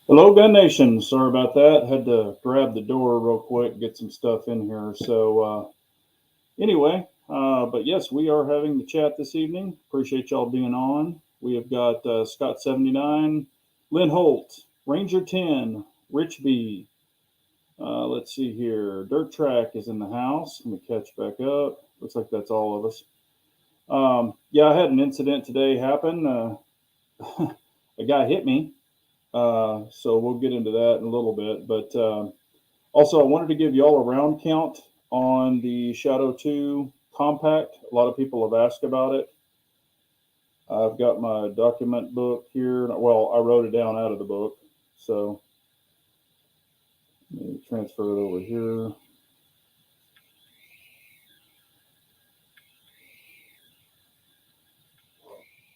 Hello, Gun Nation. Sorry about that. Had to grab the door real quick, get some stuff in here. But yes, we are having the chat this evening. Appreciate y'all being on. We have got Scott79, Lynn Holt, Ranger 10, Rich B. Let's see here. Dirt Track is in the house. Let me catch back up. Looks like that's all of us. Yeah, I had an incident today happen. A guy hit me. So we'll get into that in a little bit. But also, I wanted to give you all a round count on the Shadow 2 compact. A lot of people have asked about it. I've got my document book here. Well, I wrote it down out of the book. So let me transfer it over here.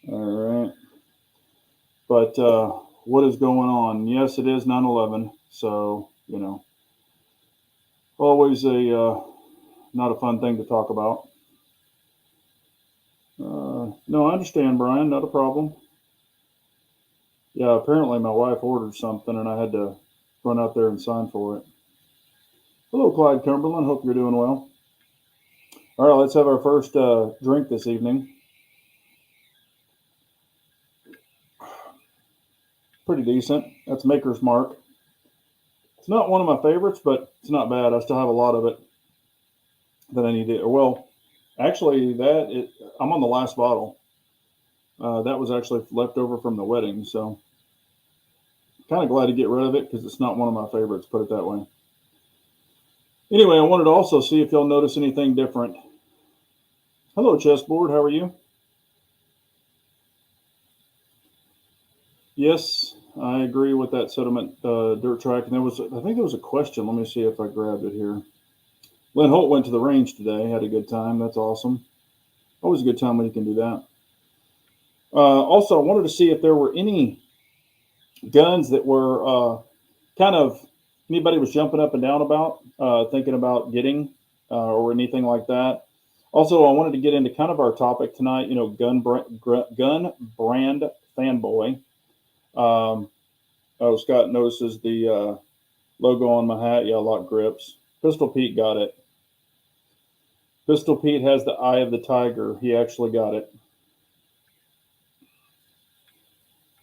All right. But what is going on? Yes, it is 9/11. So, always not a fun thing to talk about. No, I understand, Brian. Not a problem. Yeah, apparently my wife ordered something and I had to run out there and sign for it. Hello, Clyde Cumberland. Hope you're doing well. All right, let's have our first drink this evening. Pretty decent. That's Maker's Mark. It's not one of my favorites, but it's not bad. I still have a lot of it that I need to. Well, actually, I'm on the last bottle. That was actually left over from the wedding, so kind of glad to get rid of it because it's not one of my favorites. Put it that way. Anyway, I wanted to also see if y'all notice anything different. Hello, chessboard. How are you? Yes, I agree with that sentiment, Dirt Track. And I think there was a question. Let me see if I grabbed it here. Lynn Holt went to the range today. Had a good time. That's awesome. Always a good time when you can do that. Also, I wanted to see if there were any guns that were kind of anybody was jumping up and down about, thinking about getting, or anything like that. Also, I wanted to get into kind of our topic tonight. Gun brand fanboy. Oh, Scott notices the logo on my hat. Yeah, lock grips. Pistol Pete got it. Pistol Pete has the eye of the tiger. He actually got it.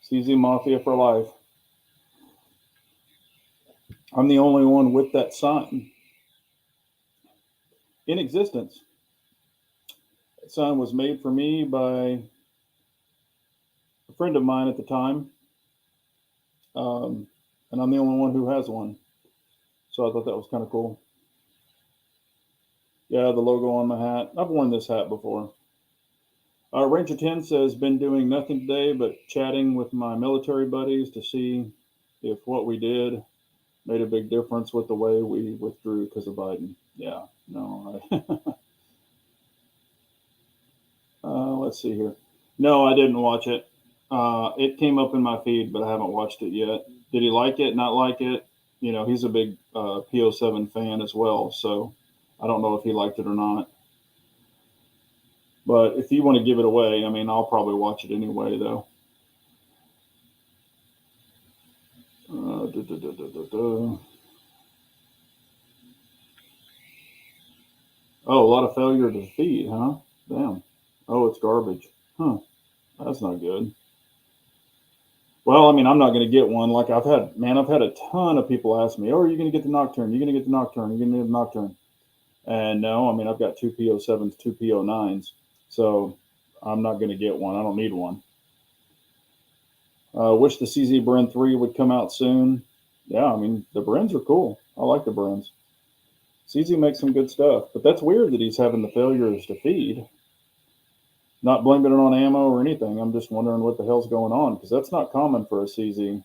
CZ Mafia for life. I'm the only one with that sign in existence. That sign was made for me by a friend of mine at the time, and I'm the only one who has one. So I thought that was kind of cool. Yeah, the logo on my hat. I've worn this hat before. Ranger 10 says, been doing nothing today but chatting with my military buddies to see if what we did made a big difference with the way we withdrew because of Biden. Yeah, no. Let's see here. No, I didn't watch it. It came up in my feed, but I haven't watched it yet. Did he like it? Not like it? He's a big PO7 fan as well, so I don't know if he liked it or not. But if you want to give it away, I mean, I'll probably watch it anyway, though. Oh, a lot of failure to feed, huh? Damn. Oh, it's garbage. Huh. That's not good. Well, I mean, I'm not going to get one. Like I've had a ton of people ask me, "Oh, are you going to get the Nocturne? You're going to get the Nocturne? You're going to get the Nocturne?" And no, I mean, I've got two PO7s, two PO9s, so I'm not going to get one. I don't need one. Wish the CZ Bren 3 would come out soon. Yeah, I mean, the Brens are cool. I like the Brens. CZ makes some good stuff, but that's weird that he's having the failures to feed. Not blaming it on ammo or anything. I'm just wondering what the hell's going on because that's not common for a CZ.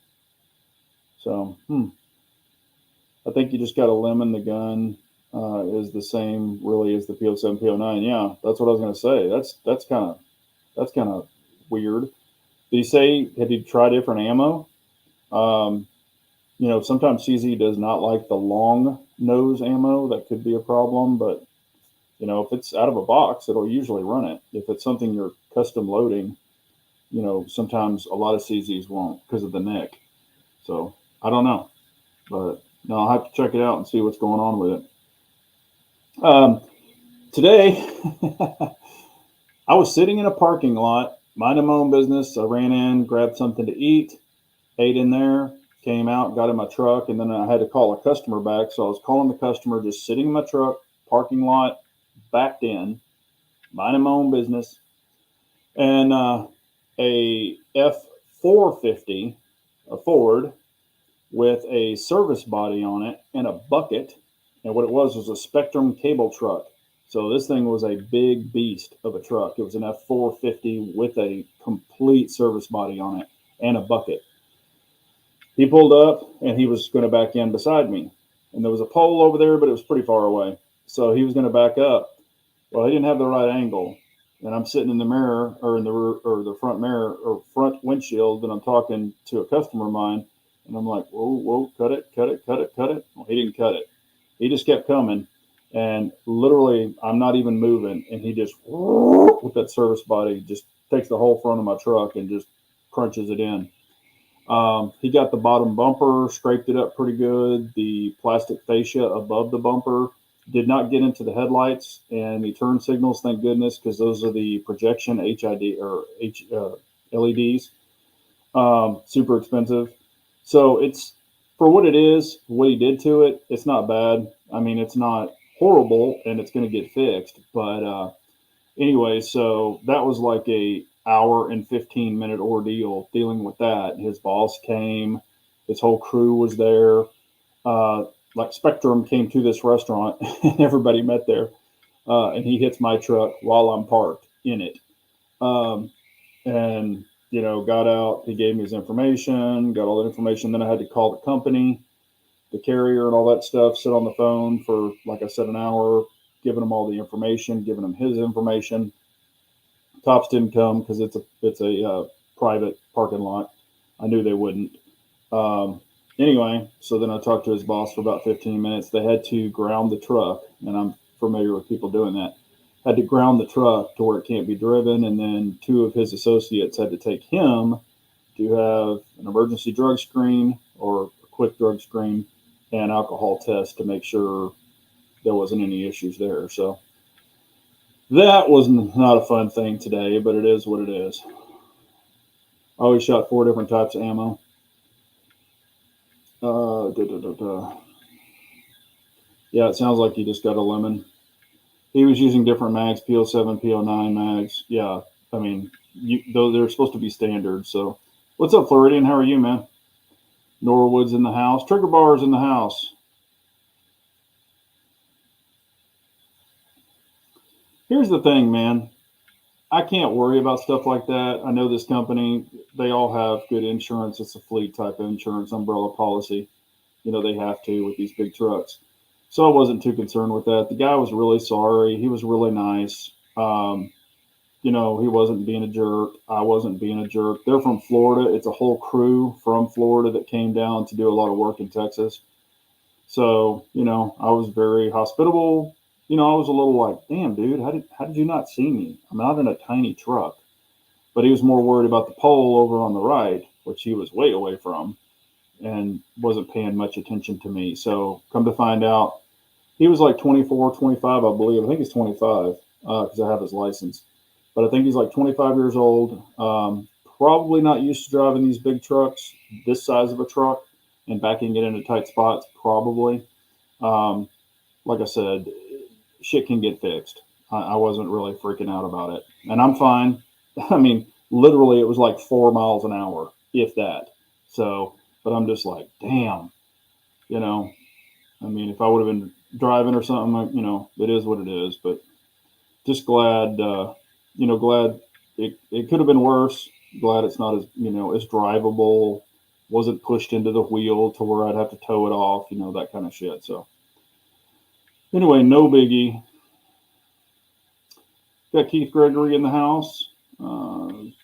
So, I think you just got to lemon the gun. Is the same really as the PO7, PO9. Yeah, that's what I was going to say. That's kind of weird. Did he say had he tried different ammo? Sometimes CZ does not like the long nose ammo. That could be a problem, but if it's out of a box, it'll usually run it. If it's something you're custom loading, sometimes a lot of CZs won't because of the neck. So I don't know, but no, I'll have to check it out and see what's going on with it. Today, I was sitting in a parking lot, minding my own business. I ran in, grabbed something to eat, ate in there, came out, got in my truck, and then I had to call a customer back. So I was calling the customer, just sitting in my truck, parking lot, backed in, minding my own business. And a F450, a Ford, with a service body on it and a bucket. And what it was a Spectrum cable truck. So this thing was a big beast of a truck. It was an F450 with a complete service body on it and a bucket. He pulled up and he was going to back in beside me. And there was a pole over there, but it was pretty far away. So he was going to back up. Well, he didn't have the right angle. And I'm sitting in the mirror or in the or the front mirror or front windshield, and I'm talking to a customer of mine, and I'm like, whoa, whoa, cut it, cut it, cut it, cut it. Well, he didn't cut it. He just kept coming, and literally, I'm not even moving, and he just with that service body just takes the whole front of my truck and just crunches it in. He got the bottom bumper, scraped it up pretty good. The plastic fascia above the bumper did not get into the headlights and the turn signals, thank goodness, because those are the projection HID or LEDs. Super expensive. So it's for what it is, what he did to it, it's not bad. I mean, it's not horrible and it's going to get fixed. But anyway, so that was like a hour and 15-minute ordeal dealing with that. His boss came, his whole crew was there. Like Spectrum came to this restaurant and everybody met there. And he hits my truck while I'm parked in it. And, got out. He gave me his information, got all that information. Then I had to call the company, the carrier, and all that stuff, sit on the phone for, like I said, an hour, giving them all the information, giving them his information. Cops didn't come because it's a private parking lot. I knew they wouldn't. Anyway, so then I talked to his boss for about 15 minutes. They had to ground the truck, and I'm familiar with people doing that. Had to ground the truck to where it can't be driven, and then two of his associates had to take him to have an emergency drug screen or a quick drug screen and alcohol test to make sure there wasn't any issues there. So that was not a fun thing today, but it is what it is. I always shot 4 different types of ammo. Yeah, it sounds like you just got a lemon. He was using different mags, PO7, PO9 mags. Yeah, I mean, they're supposed to be standard. So, what's up, Floridian? How are you, man? Norwood's in the house. Trigger Bar's in the house. Here's the thing, man. I can't worry about stuff like that. I know this company, they all have good insurance. It's a fleet type of insurance, umbrella policy. They have to with these big trucks. So I wasn't too concerned with that. The guy was really sorry. He was really nice. He wasn't being a jerk. I wasn't being a jerk. They're from Florida. It's a whole crew from Florida that came down to do a lot of work in Texas. So, I was very hospitable. I was a little like, damn, dude, how did you not see me? I'm not in a tiny truck. But he was more worried about the pole over on the right, which he was way away from and wasn't paying much attention to me. So come to find out, he was like 24, 25, I believe. I think he's 25 because I have his license. But I think he's like 25 years old. Probably not used to driving these big trucks, this size of a truck, and backing it into tight spots, probably. Like I said, shit can get fixed. I wasn't really freaking out about it. And I'm fine. I mean, literally, it was like 4 miles an hour, if that. So, but I'm just like, damn, I mean, if I would have been driving or something, it is what it is. But just glad, glad it could have been worse. Glad it's not as drivable. Wasn't pushed into the wheel to where I'd have to tow it off, that kind of shit. So anyway, no biggie. Got Keith Gregory in the house.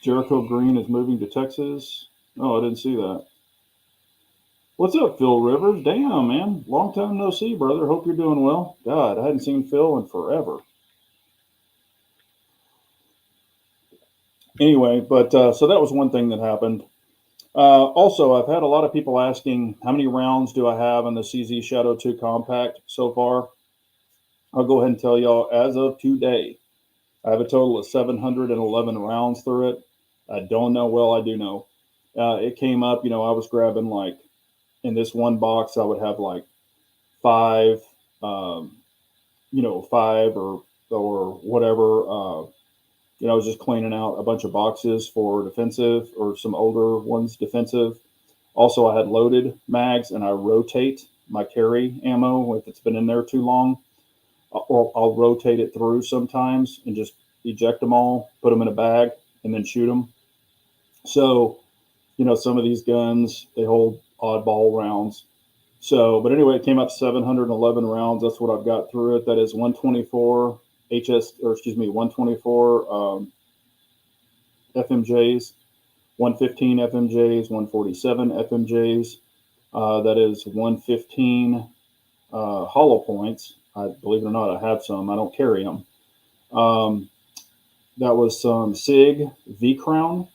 Jericho Green is moving to Texas. Oh, I didn't see that. What's up, Phil Rivers? Damn, man. Long time no see, brother. Hope you're doing well. God, I hadn't seen Phil in forever. Anyway, but so that was one thing that happened. Also, I've had a lot of people asking how many rounds do I have in the CZ Shadow 2 Compact so far. I'll go ahead and tell y'all, as of today, I have a total of 711 rounds through it. I don't know. Well, I do know. It came up, I was grabbing like in this one box, I would have like five, um, five or whatever. I was just cleaning out a bunch of boxes for defensive or some older ones defensive. Also, I had loaded mags, and I rotate my carry ammo if it's been in there too long. I'll rotate it through sometimes and just eject them all, put them in a bag, and then shoot them. So, some of these guns, they hold oddball rounds. So, but anyway, it came up 711 rounds. That's what I've got through it. That is 124 124 FMJs, 115 FMJs, 147 FMJs. That is 115 hollow points. Believe it or not, I have some. I don't carry them. That was some SIG V Crown.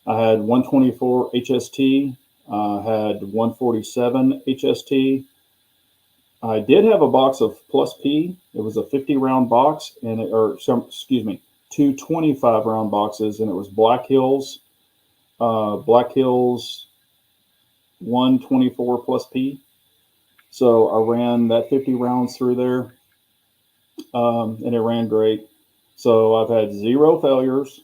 I had 124 HST. I had 147 HST. I did have a box of Plus P. It was a 50 round box, two 25 round boxes, and it was Black Hills 124 Plus P. So I ran that 50 rounds through there, and it ran great. So I've had zero failures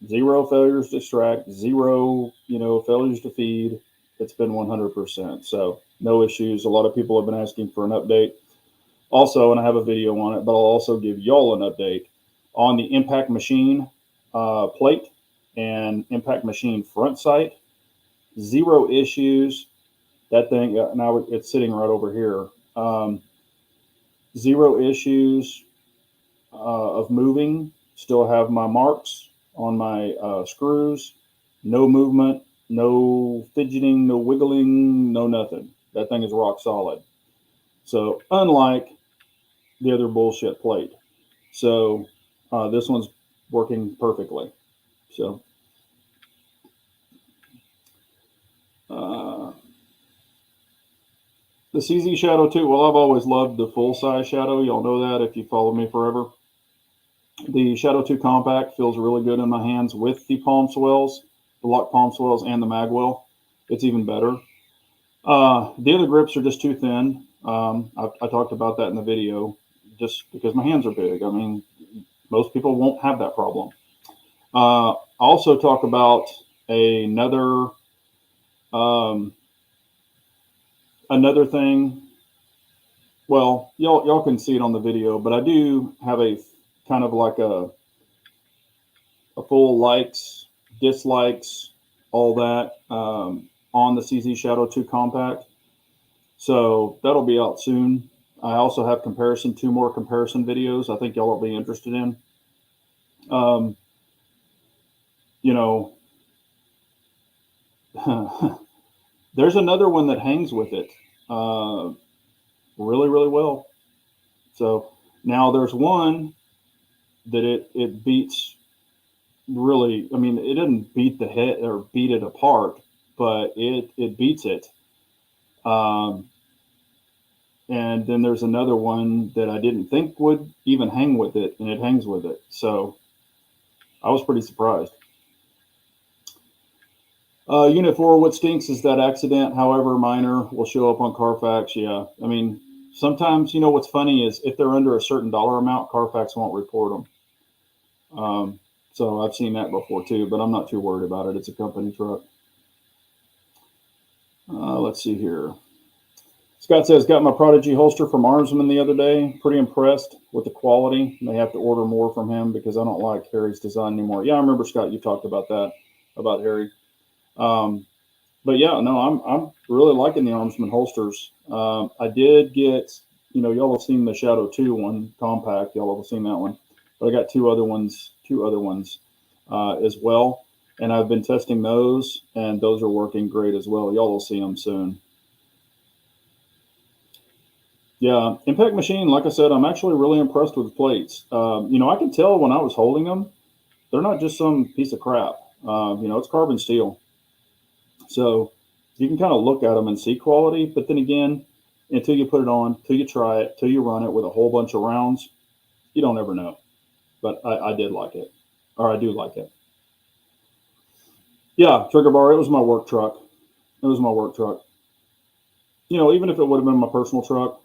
to extract, zero, failures to feed. It's been 100%. So no issues. A lot of people have been asking for an update. Also, and I have a video on it, but I'll also give y'all an update on the Impact Machine plate and Impact Machine front sight. Zero issues. That thing, now it's sitting right over here. Zero issues of moving. Still have my marks on my screws. No movement, no fidgeting, no wiggling, no nothing. That thing is rock solid. So unlike the other bullshit plate. So this one's working perfectly. So the CZ Shadow 2, well, I've always loved the full-size Shadow. Y'all know that if you follow me forever. The Shadow 2 Compact feels really good in my hands with the palm swells, the lock palm swells, and the magwell. It's even better. The other grips are just too thin. I talked about that in the video, just because my hands are big. I mean, most people won't have that problem. I also talk about another thing. Well, y'all can see it on the video, but I do have a kind of like a full likes, dislikes, all that on the CZ Shadow 2 Compact. So that'll be out soon. I also have two more comparison videos I think y'all will be interested in. There's another one that hangs with it really, really well. So now there's one that it beats really. I mean, it doesn't beat the head or beat it apart, but it beats it. And then there's another one that I didn't think would even hang with it, and it hangs with it. So I was pretty surprised. Unit 4, what stinks is that accident, however minor, will show up on Carfax. Yeah, I mean, sometimes, what's funny is if they're under a certain dollar amount, Carfax won't report them. So I've seen that before too, but I'm not too worried about it. It's a company truck. Let's see here. Scott says, got my Prodigy holster from Armsman the other day. Pretty impressed with the quality. May have to order more from him because I don't like Harry's design anymore. Yeah, I remember, Scott, you talked about that, about Harry. But yeah, no, I'm really liking the Armsman holsters. I did get, y'all have seen the Shadow 2 one compact. Y'all have seen that one. But I got two other ones as well. And I've been testing those, and those are working great as well. Y'all will see them soon. Yeah, Impact Machine, like I said, I'm actually really impressed with the plates. I can tell when I was holding them, they're not just some piece of crap. It's carbon steel. So you can kind of look at them and see quality, but then again, until you put it on, till you try it, till you run it with a whole bunch of rounds, you don't ever know. But I did like it, or I do like it. Yeah, Trigger Bar. It was my work truck. It was my work truck. Even if it would have been my personal truck,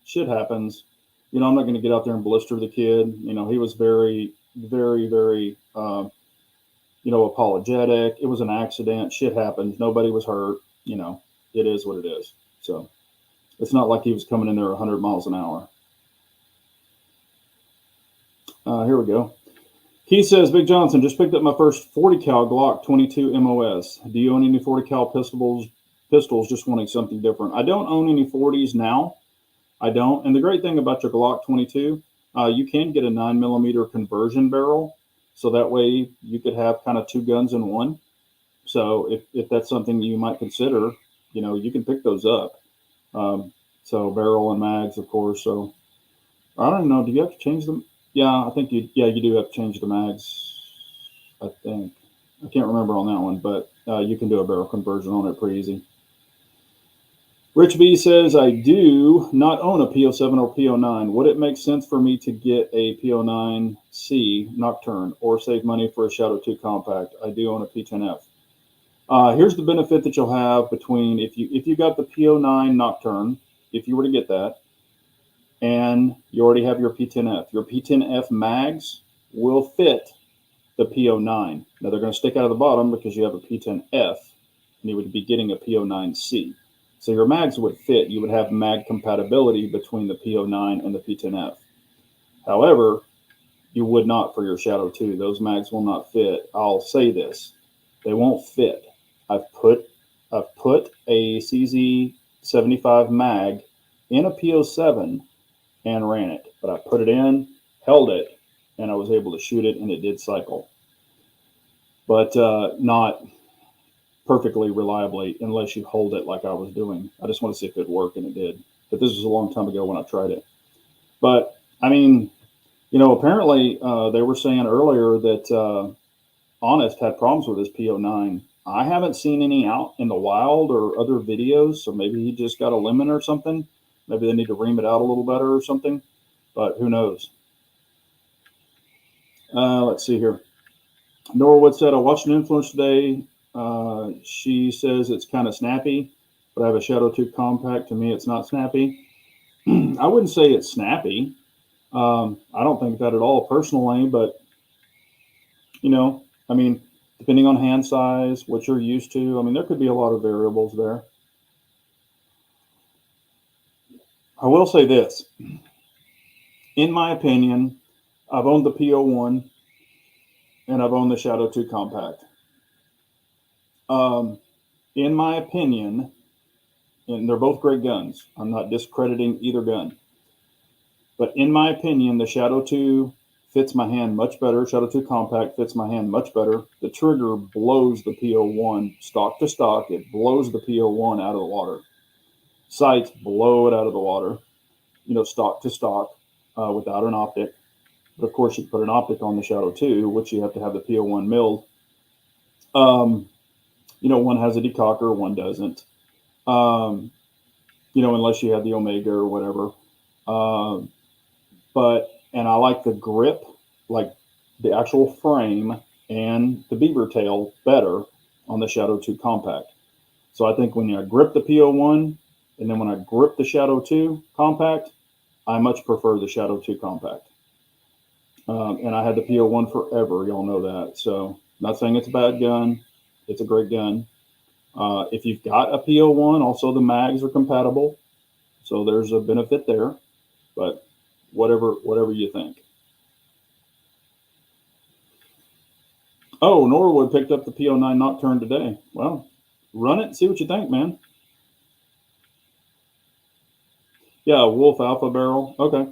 shit happens. I'm not going to get out there and blister the kid. He was very, very, very, apologetic. It was an accident. Shit happens. Nobody was hurt. It is what it is. So it's not like he was coming in there 100 miles an hour. Here we go. Keith says, Big Johnson, just picked up my first 40 cal Glock 22 MOS. Do you own any 40 cal pistols? Just wanting something different. I don't own any 40s now. I don't. And the great thing about your Glock 22, you can get a 9mm conversion barrel. So that way you could have kind of two guns in one. So if that's something you might consider, you can pick those up. So barrel and mags, of course. So I don't know. Do you have to change them? Yeah, I think you do have to change the mags. I think. I can't remember on that one, but you can do a barrel conversion on it pretty easy. Rich B says, I do not own a P07 or P09. Would it make sense for me to get a P09C Nocturne or save money for a Shadow 2 Compact? I do own a P10F. Here's the benefit that you'll have between if you got the P09 Nocturne, if you were to get that, and you already have your P10F. Your P10F mags will fit the P09. Now they're going to stick out of the bottom because you have a P10F, and you would be getting a P09C. So your mags would fit. You would have mag compatibility between the P09 and the P10F. However, you would not for your Shadow 2. Those mags will not fit. I'll say this. They won't fit. I've put a CZ75 mag in a P07 and ran it. But I put it in, held it, and I was able to shoot it, and it did cycle. But not perfectly reliably unless you hold it like I was doing. I just want to see if it worked, and it did. But this was a long time ago when I tried it. But, I mean, apparently they were saying earlier that Honest had problems with his P09. I haven't seen any out in the wild or other videos, so maybe he just got a lemon or something. Maybe they need to ream it out a little better or something, but who knows? Let's see here. Norwood said, I watched an influence today. She says it's kind of snappy, but I have a Shadow 2 Compact. To me, it's not snappy. I wouldn't say it's snappy. I don't think that at all personally, but, I mean, depending on hand size, what you're used to, I mean, there could be a lot of variables there. I will say this. In my opinion, I've owned the P01 and I've owned the Shadow 2 Compact. In my opinion, and they're both great guns. I'm not discrediting either gun. But in my opinion, the Shadow 2 fits my hand much better. Shadow 2 Compact fits my hand much better. The trigger blows the P01 stock to stock. It blows the P01 out of the water. Sights blow it out of the water, stock to stock without an optic. But of course, you put an optic on the Shadow 2, which you have to have the P01 milled. One has a decocker, one doesn't. Unless you have the Omega or whatever. And I like the grip, like the actual frame and the beaver tail better on the Shadow 2 Compact. So I think when I grip the P01 and then when I grip the Shadow 2 Compact, I much prefer the Shadow 2 Compact. And I had the P01 forever. Y'all know that. So not saying it's a bad gun. It's a great gun. If you've got a P01, also the mags are compatible. So there's a benefit there. But whatever you think. Oh, Norwood picked up the P09 Nocturne today. Well, run it and see what you think, man. Yeah, Wolf Alpha Barrel. Okay.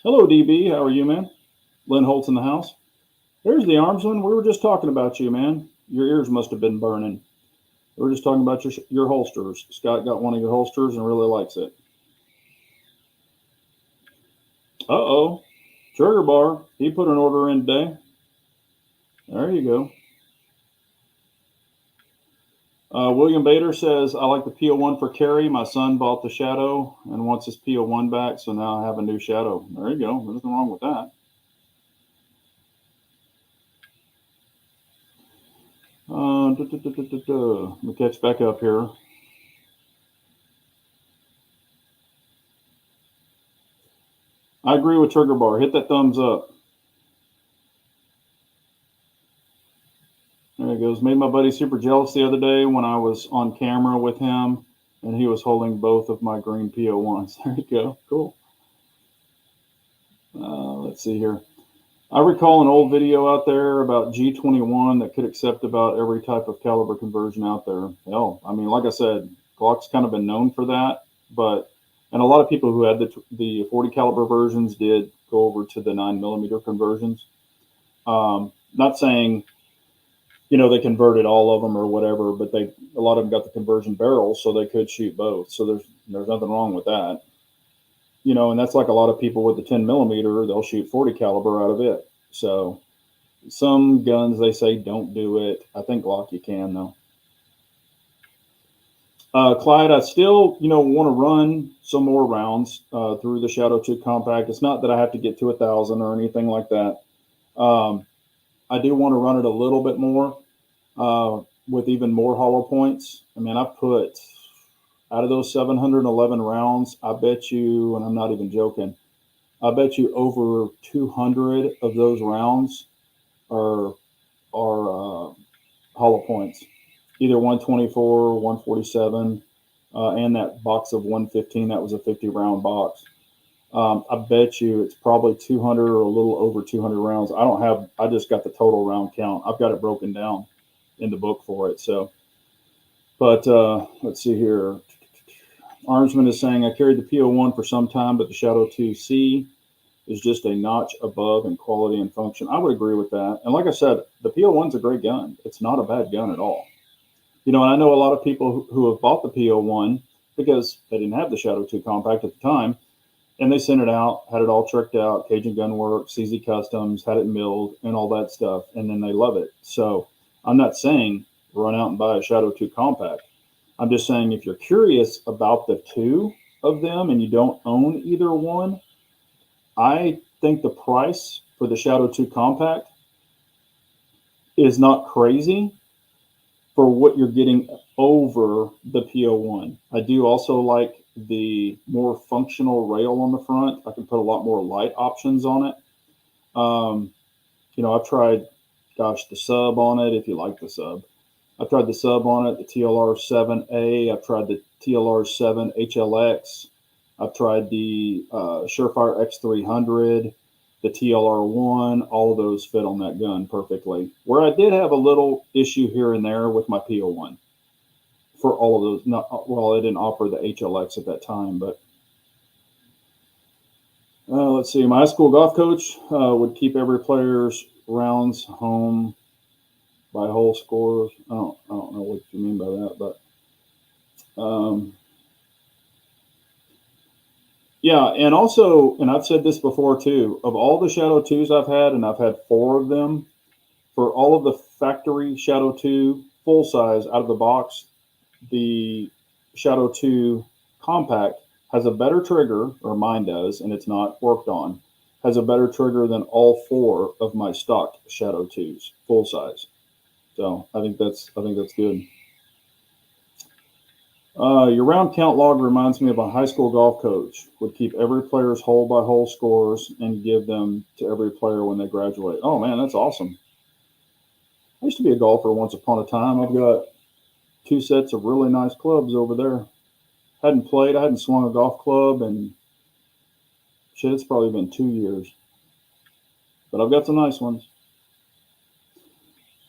Hello, DB. How are you, man? Lynn Holt's in the house. There's the Armsman. We were just talking about you, man. Your ears must have been burning. We were just talking about your holsters. Scott got one of your holsters and really likes it. Uh-oh. Trigger Bar. He put an order in today. There you go. William Bader says, I like the PO1 for carry. My son bought the Shadow and wants his PO1 back, so now I have a new Shadow. There you go. There's nothing wrong with that. Let me catch back up here. I agree with Trigger Bar. Hit that thumbs up. There he goes. Made my buddy super jealous the other day when I was on camera with him and he was holding both of my green PO1s. There you go. Cool. Let's see here. I recall an old video out there about G21 that could accept about every type of caliber conversion out there. Hell, I mean, like I said, Glock's kind of been known for that, and a lot of people who had the 40 caliber versions did go over to the 9mm conversions. Not saying, they converted all of them or whatever, but a lot of them got the conversion barrels, so they could shoot both. So there's nothing wrong with that. And that's like a lot of people with the 10mm, they'll shoot 40 caliber out of it. So some guns, they say don't do it. I think Glock you can though. Clyde, I still, want to run some more rounds through the Shadow 2 Compact. It's not that I have to get to 1,000 or anything like that. I do want to run it a little bit more with even more hollow points. I mean, I've put out of those 711 rounds, I bet you, and I'm not even joking, I bet you over 200 of those rounds are hollow points, either 124, 147, and that box of 115. That was a 50 round box. I bet you it's probably 200 or a little over 200 rounds. I just got the total round count. I've got it broken down in the book for it. So, but let's see here. Armsman is saying, I carried the PO1 for some time, but the Shadow 2C is just a notch above in quality and function. I would agree with that. And like I said, the PO1's a great gun. It's not a bad gun at all. And I know a lot of people who have bought the PO1 because they didn't have the Shadow 2 Compact at the time, and they sent it out, had it all tricked out, Cajun Gun Works, CZ Customs, had it milled, and all that stuff, and then they love it. So I'm not saying run out and buy a Shadow 2 Compact. I'm just saying if you're curious about the two of them and you don't own either one, I think the price for the Shadow 2 Compact is not crazy for what you're getting over the PO1. I do also like the more functional rail on the front. I can put a lot more light options on it. I've tried, the sub on it, if you like the sub. I've tried the sub on it, the TLR7A. I've tried the TLR7 HLX. I've tried the Surefire X300, the TLR1. All of those fit on that gun perfectly. Where I did have a little issue here and there with my PO1 for all of those. I didn't offer the HLX at that time, but let's see. My high school golf coach would keep every player's rounds home by whole scores. I don't know what you mean by that, but yeah, and also, and I've said this before too, of all the Shadow 2s I've had, and I've had 4 of them, for all of the factory Shadow 2 full size out of the box, the Shadow 2 Compact has a better trigger, or mine does, and it's not worked on, has a better trigger than all 4 of my stock Shadow 2s full size. So I think that's good. Your round count log reminds me of a high school golf coach would keep every player's hole by hole scores and give them to every player when they graduate. Oh man, that's awesome. I used to be a golfer once upon a time. I've got 2 sets of really nice clubs over there. I hadn't swung a golf club, and shit, it's probably been 2 years. But I've got some nice ones.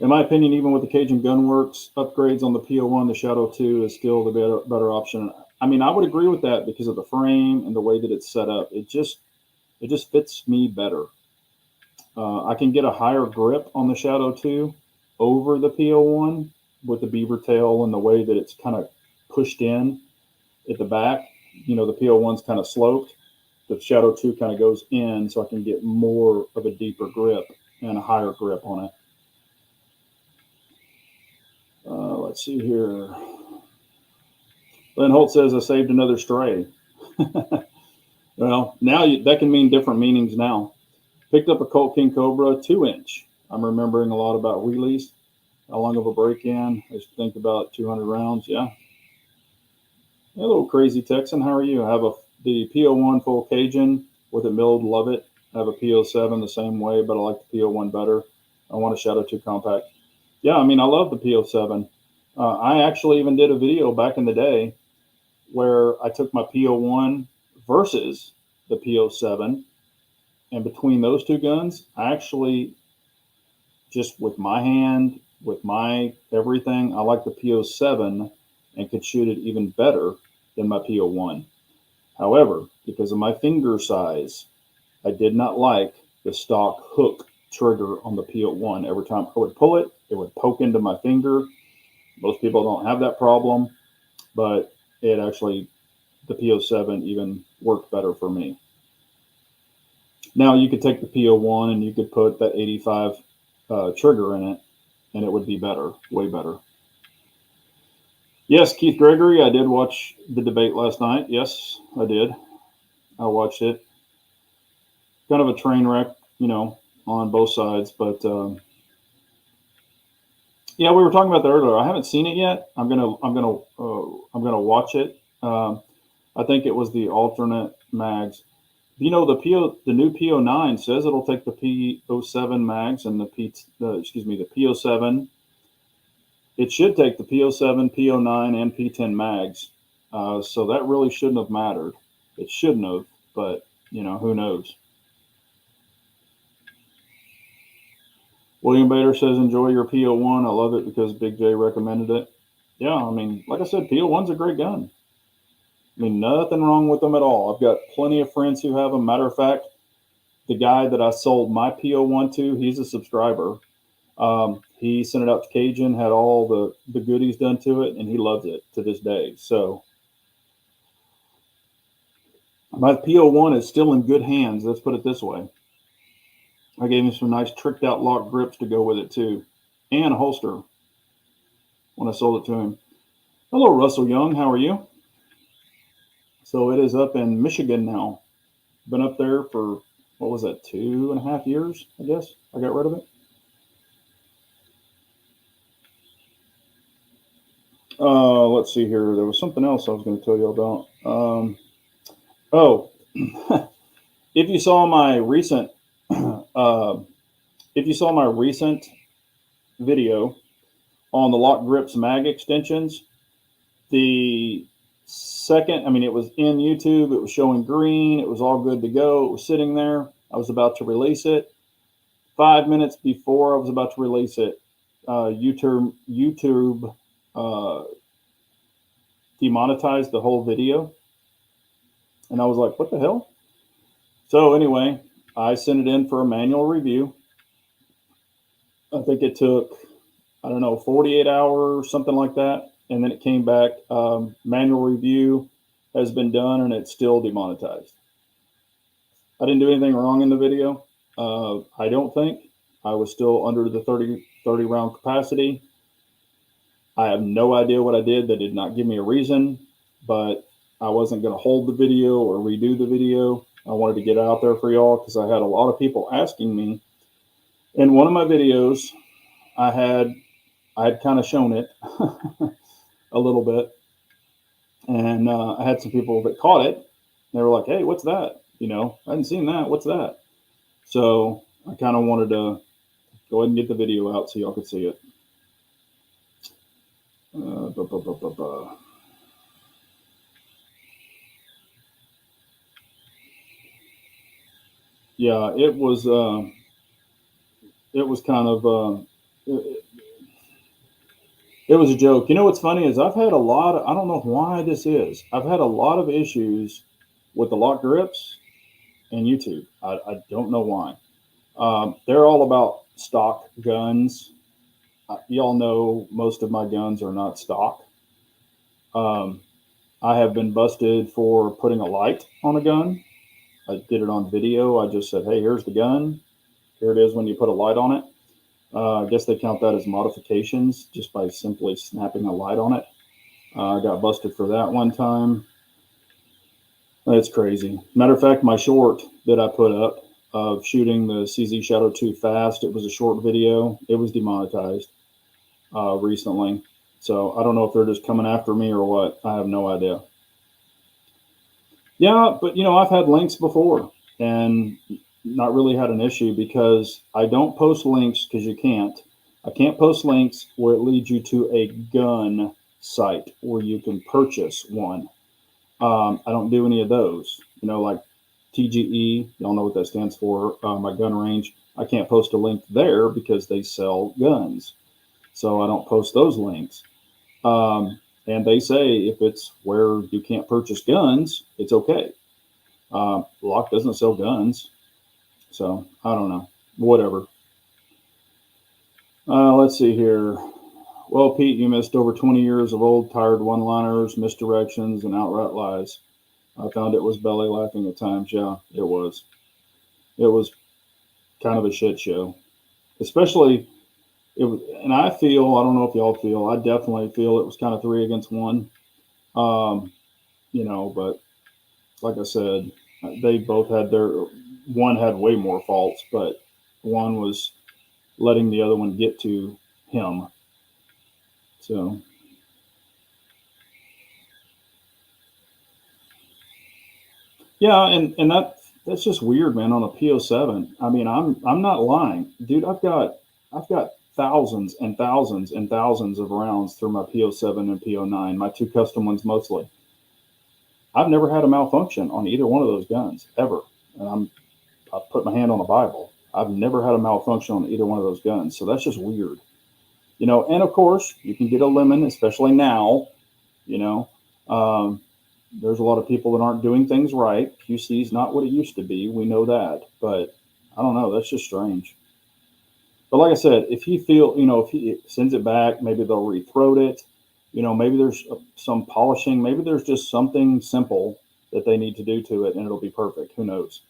In my opinion, even with the Cajun Gun Works upgrades on the PO1, the Shadow 2 is still the better option. I mean, I would agree with that because of the frame and the way that it's set up. It just fits me better. I can get a higher grip on the Shadow 2 over the PO1 with the beaver tail and the way that it's kind of pushed in at the back. The PO1's kind of sloped. The Shadow 2 kind of goes in, so I can get more of a deeper grip and a higher grip on it. Let's see here. Lynn Holt says I saved another stray. Well, now that can mean different meanings now. Picked up a Colt King Cobra 2-inch. I'm remembering a lot about wheelies. How long of a break-in? I just think about 200 rounds. Yeah. A little crazy Texan. How are you? I have the P01 full Cajun with it milled. Love it. I have a P07 the same way, but I like the P01 better. I want a Shadow 2 compact. Yeah, I mean, I love the P07. I actually even did a video back in the day where I took my P01 versus the P07. And between those two guns, I actually, just with my hand, with my everything, I like the P07 and could shoot it even better than my P01. However, because of my finger size, I did not like the stock hook trigger on the P01. Every time I would pull it, it would poke into my finger. Most people don't have that problem, but it actually, the P07 even worked better for me. Now you could take the P01 and you could put that 85 trigger in it, and it would be better, way better. Yes, Keith Gregory, I did watch the debate last night. Yes, I did. I watched it. Kind of a train wreck, on both sides. But yeah, we were talking about that earlier. I haven't seen it yet. I'm gonna watch it. I think it was the alternate mags. The new P09 says it'll take the P07 mags and the P07. It should take the P07, P09, and P10 mags. So that really shouldn't have mattered. It shouldn't have, but who knows? William Bader says, enjoy your P01. I love it because Big J recommended it. Yeah, I mean, like I said, P01's a great gun. I mean, nothing wrong with them at all. I've got plenty of friends who have them. Matter of fact, the guy that I sold my P01 to, he's a subscriber. He sent it out to Cajun, had all the goodies done to it, and he loves it to this day. So my P01 is still in good hands. Let's put it this way. I gave him some nice tricked out lock grips to go with it too, and a holster when I sold it to him. Hello, Russell Young. How are you? So it is up in Michigan now. Been up there for, what was that, 2.5 years, I guess. I got rid of it. Let's see here. There was something else I was going to tell you about. If you saw my recent, video on the lock grips mag extensions, the second, it was in YouTube, it was showing green, it was all good to go, it was sitting there. I was about to release it. 5 minutes before I was about to release it, YouTube demonetized the whole video. And I was like, what the hell? So anyway, I sent it in for a manual review. I think it took, 48 hours, something like that. And then it came back, manual review has been done and it's still demonetized. I didn't do anything wrong in the video. I don't think. I was still under the 30 round capacity. I have no idea what I did. They did not give me a reason, but I wasn't going to hold the video or redo the video. I wanted to get out there for y'all because I had a lot of people asking me. In one of my videos, I had kind of shown it a little bit, and I had some people that caught it. They were like, "Hey, what's that? I hadn't seen that. What's that?" So I kind of wanted to go ahead and get the video out so y'all could see it. Yeah, it was kind of it was a joke. What's funny is I've had a lot of, I don't know why this is. I've had a lot of issues with the lock grips and YouTube. I don't know why. They're all about stock guns. Y'all know most of my guns are not stock. I have been busted for putting a light on a gun. I did it on video. I just said, hey, here's the gun. Here it is when you put a light on it. I guess they count that as modifications just by simply snapping a light on it. I got busted for that one time. It's crazy. Matter of fact, my short that I put up of shooting the CZ Shadow 2 fast, it was a short video. It was demonetized recently. So I don't know if they're just coming after me or what. I have no idea. Yeah, but I've had links before and not really had an issue because I don't post links because you can't. I can't post links where it leads you to a gun site where you can purchase one. I don't do any of those. Like TGE, y'all know what that stands for, my gun range. I can't post a link there because they sell guns. So I don't post those links. And they say if it's where you can't purchase guns, it's okay. Lock doesn't sell guns. So I don't know. Whatever. Let's see here. Well, Pete, you missed over 20 years of old, tired one-liners, misdirections, and outright lies. I found it was belly laughing at times. Yeah, it was. It was kind of a shit show. Especially, and I don't know if y'all feel, I definitely feel it was kind of 3 against 1. But like I said, they both had one had way more faults, but one was letting the other one get to him. So, yeah, and that's just weird, man. On a PO7, I mean, I'm not lying, dude. I've got thousands and thousands and thousands of rounds through my PO7 and PO9, my two custom ones mostly. I've never had a malfunction on either one of those guns ever, and I put my hand on the Bible. I've never had a malfunction on either one of those guns, so that's just weird. And of course, you can get a lemon, especially now. You know, um, there's a lot of people that aren't doing things right. QC is not what it used to be. We know that, but I don't know. That's just strange. But like I said, if if he sends it back, maybe they'll rethroat it. Maybe there's some polishing. Maybe there's just something simple that they need to do to it, and it'll be perfect. Who knows?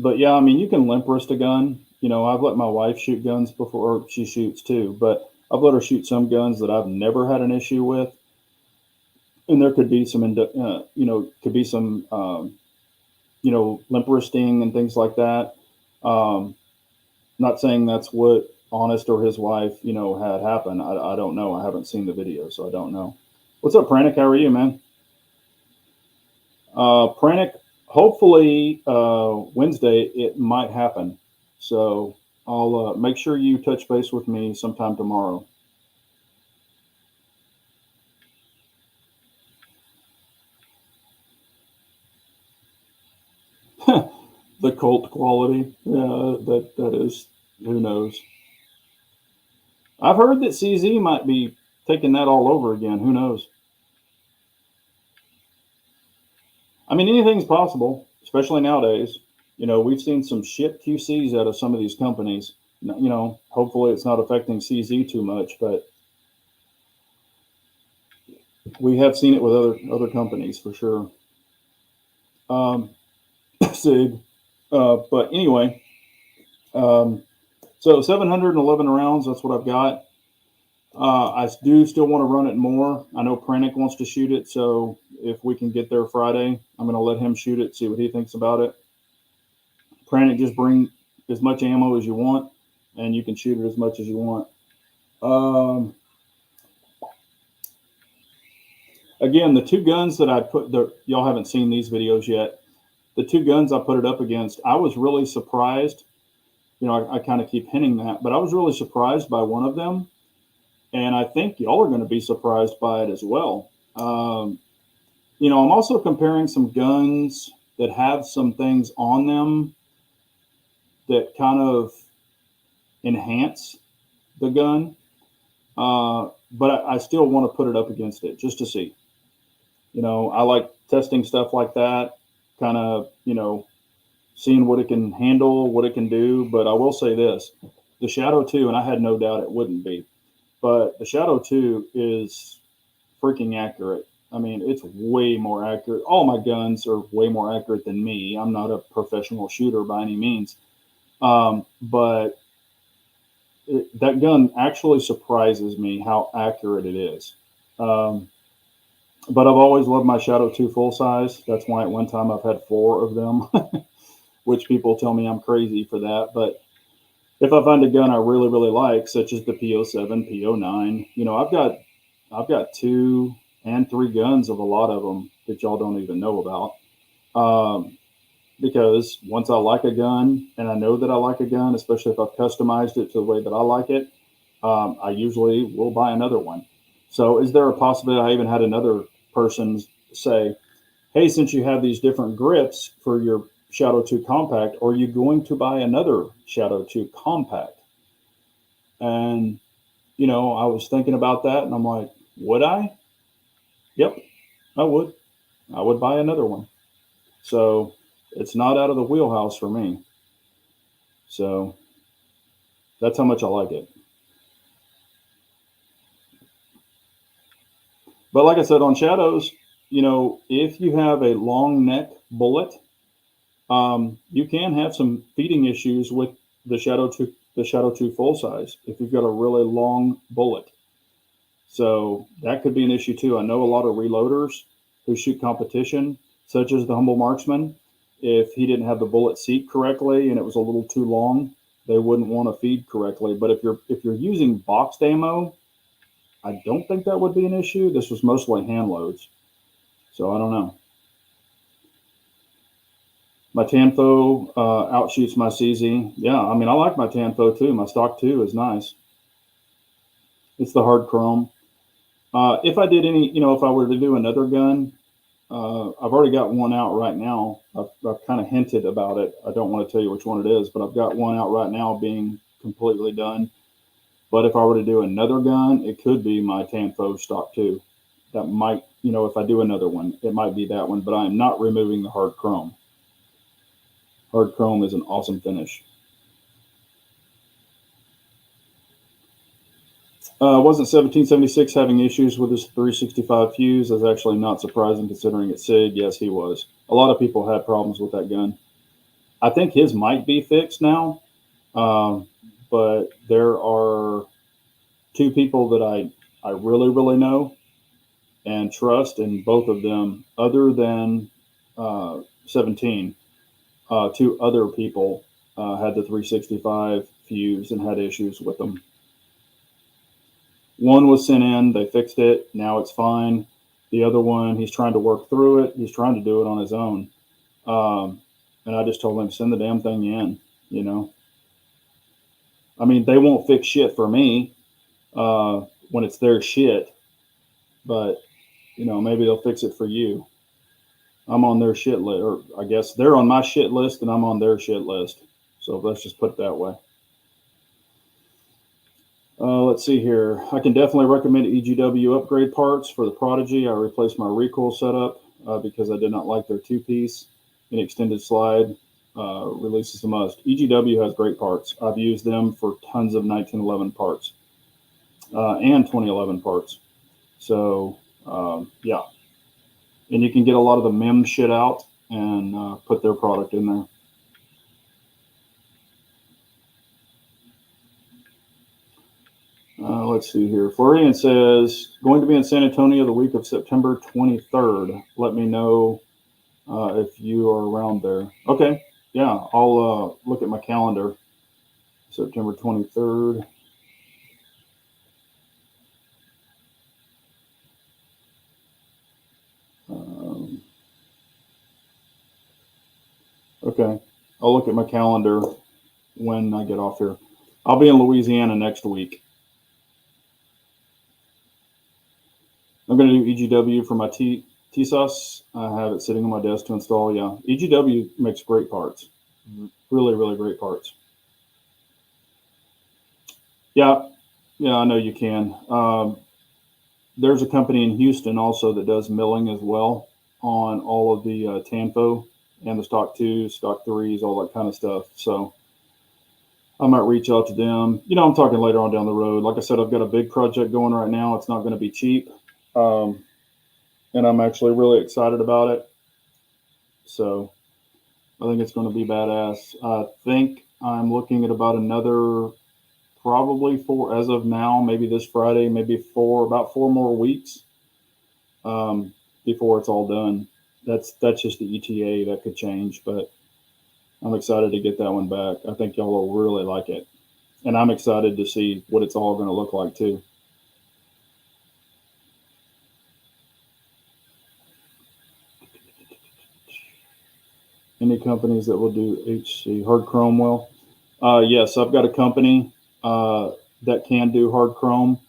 But yeah, I mean, you can limp wrist a gun. I've let my wife shoot guns before. She shoots too, but I've let her shoot some guns that I've never had an issue with. And there could be could be some, limp wristing and things like that. Um, Not saying that's what Honest or his wife, had happen. I don't know. I haven't seen the video, so I don't know. What's up, Pranic? How are you, man? Pranic, hopefully Wednesday it might happen. So I'll make sure you touch base with me sometime tomorrow. The cult quality, yeah, that is, who knows. I've heard that CZ might be taking that all over again. Who knows? I mean, anything's possible, especially nowadays. We've seen some shit QCs out of some of these companies. Hopefully it's not affecting CZ too much, but we have seen it with other companies for sure. Sig. But anyway, so 711 rounds. That's what I've got. I do still want to run it more. I know Pranic wants to shoot it, so if we can get there Friday, I'm going to let him shoot it, see what he thinks about it. Pranic, just bring as much ammo as you want, and you can shoot it as much as you want. Again, the two guns that I put, y'all haven't seen these videos yet. The two guns I put it up against, I was really surprised. I kind of keep hinting that, but I was really surprised by one of them. And I think y'all are going to be surprised by it as well. I'm also comparing some guns that have some things on them that kind of enhance the gun. But I still want to put it up against it just to see. I like testing stuff like that, kind of, seeing what it can handle, what it can do. But I will say this, the Shadow 2, and I had no doubt it wouldn't be, but the Shadow 2 is freaking accurate. I mean, it's way more accurate. All my guns are way more accurate than me. I'm not a professional shooter by any means. But that gun actually surprises me how accurate it is. Um, but I've always loved my Shadow 2 full size. That's why at one time I've had 4 of them, which people tell me I'm crazy for that. But if I find a gun I really, really like, such as the P07, P09, I've got 2 and 3 guns of a lot of them that y'all don't even know about. Um, because once I like a gun and I know that I like a gun, especially if I've customized it to the way that I like it, I usually will buy another one. So, is there a possibility? I even had another person say, "Hey, since you have these different grips for your Shadow 2 Compact, are you going to buy another Shadow 2 Compact?" And, I was thinking about that and I'm like, would I? Yep, I would. I would buy another one. So, it's not out of the wheelhouse for me. So, that's how much I like it. But like I said, on Shadows, if you have a long neck bullet, you can have some feeding issues with the Shadow 2 full size if you've got a really long bullet. So that could be an issue too. I know a lot of reloaders who shoot competition, such as the Humble Marksman. If he didn't have the bullet seat correctly and it was a little too long, they wouldn't want to feed correctly. But if you're using boxed ammo, I don't think that would be an issue. This was mostly hand loads, so I don't know. My Tanfo outshoots my CZ. Yeah, I mean I like my Tanfo too. My stock 2 is nice. It's the hard chrome. If I did if I were to do another gun, I've already got one out right now. I've kind of hinted about it. I don't want to tell you which one it is, but I've got one out right now being completely done. But if I were to do another gun, it could be my Tanfo stock 2. That might, if I do another one, it might be that one. But I am not removing the hard chrome. Hard chrome is an awesome finish. Wasn't 1776 having issues with his 365 fuse? That's actually not surprising considering it's SIG. Yes, he was. A lot of people had problems with that gun. I think his might be fixed now, um, but there are 2 people that I really, really know and trust, and both of them, other than 17, 2 other people had the 365 fuse and had issues with them. One was sent in, they fixed it, now it's fine. The other one, he's trying to work through it. He's trying to do it on his own. And I just told him, send the damn thing in, you know. I mean, they won't fix shit for me when it's their shit, but, maybe they'll fix it for you. I'm on their shit list, or I guess they're on my shit list and I'm on their shit list. So let's just put it that way. Let's see here. I can definitely recommend EGW upgrade parts for the Prodigy. I replaced my recoil setup because I did not like their 2-piece and extended slide releases the most. EGW has great parts. I've used them for tons of 1911 parts and 2011 parts. So, yeah. And you can get a lot of the MEM shit out and put their product in there. Let's see here. Florian says, going to be in San Antonio the week of September 23rd. Let me know if you are around there. Okay. Yeah, I'll look at my calendar. September 23rd. Okay. I'll look at my calendar when I get off here. I'll be in Louisiana next week. I'm going to do EGW for my TSUS. I have it sitting on my desk to install. Yeah, EGW makes great parts. Really, really great parts. Yeah, yeah, I know you can. There's a company in Houston also that does milling as well on all of the Tanfo and the stock 2s, stock 3s, all that kind of stuff. So I might reach out to them. I'm talking later on down the road. Like I said, I've got a big project going right now. It's not going to be cheap. and I'm actually really excited about it. So I think it's going to be badass. I think I'm looking at about another probably four as of now, maybe this Friday, maybe about 4 more weeks before it's all done. That's just the ETA that could change, but I'm excited to get that one back. I think y'all will really like it, and I'm excited to see what it's all going to look like too. Any companies that will do HC hard chrome well? Yes, I've got a company that can do hard chrome.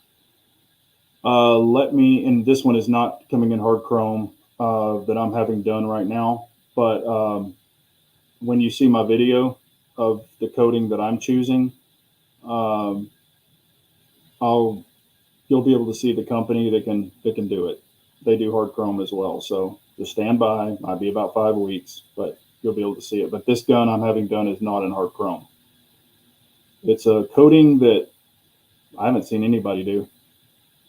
And this one is not coming in hard chrome that I'm having done right now. But when you see my video of the coating that I'm choosing, um, I'll you'll be able to see the company that can do it. They do hard chrome as well. So just stand by. Might be about 5 weeks, but you'll be able to see it. But this gun I'm having done is not in hard chrome. It's a coating that I haven't seen anybody do,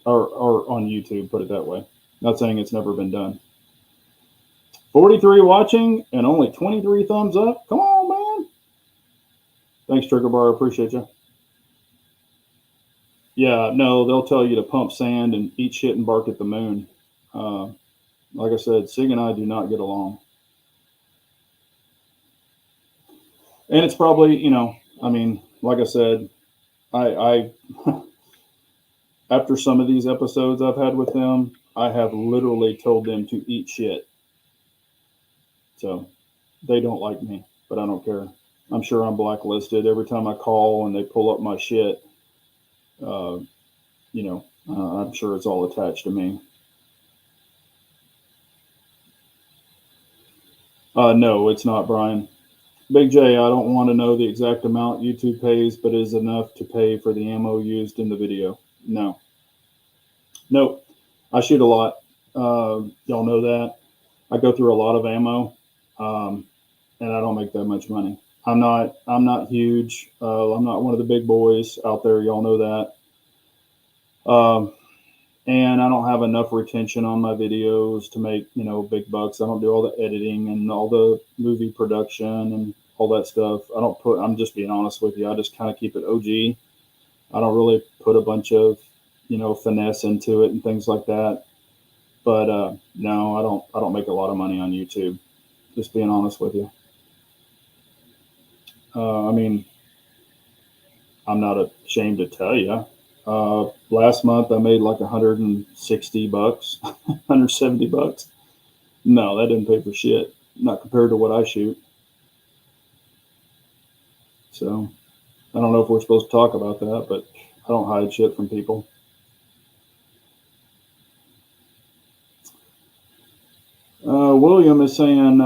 or on YouTube. Put it that way. Not saying it's never been done. 43 watching and only 23 thumbs up. Come on, man. Thanks, Trigger Bar. I appreciate you. Yeah, no, they'll tell you to pump sand and eat shit and bark at the moon. Like I said, Sig and I do not get along. And it's probably, I mean, like I said, I after some of these episodes I've had with them, I have literally told them to eat shit. So they don't like me, but I don't care. I'm sure I'm blacklisted every time I call and they pull up my shit. Uh, I'm sure it's all attached to me. No, it's not, Brian. Big J, I don't want to know the exact amount YouTube pays, but is enough to pay for the ammo used in the video. No. Nope. I shoot a lot. Y'all know that. I go through a lot of ammo, and I don't make that much money. I'm not huge. I'm not one of the big boys out there. Y'all know that. And I don't have enough retention on my videos to make big bucks. I don't do all the editing and all the movie production and all that stuff. I'm just being honest with you. I just kind of keep it OG. I don't really put a bunch of finesse into it and things like that. But no, I don't make a lot of money on YouTube. Just being honest with you. I mean, I'm not ashamed to tell you. Last month I made like $160, $170. No, that didn't pay for shit. Not compared to what I shoot. So I don't know if we're supposed to talk about that, but I don't hide shit from people. William is saying,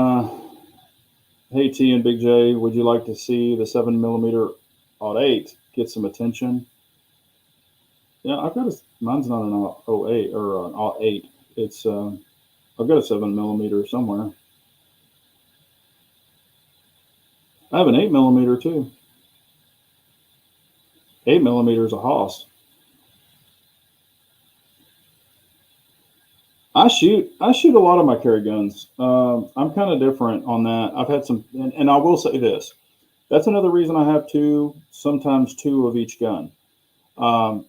"Hey T and Big J, would you like to see the 7mm .08 get some attention?" Yeah, mine's not an 08 or an 08. It's I've got a 7mm somewhere. I have an 8mm too. 8mm is a hoss. I shoot a lot of my carry guns. I'm kind of different on that. I've had some, and I will say this. That's another reason I have sometimes two of each gun. Um,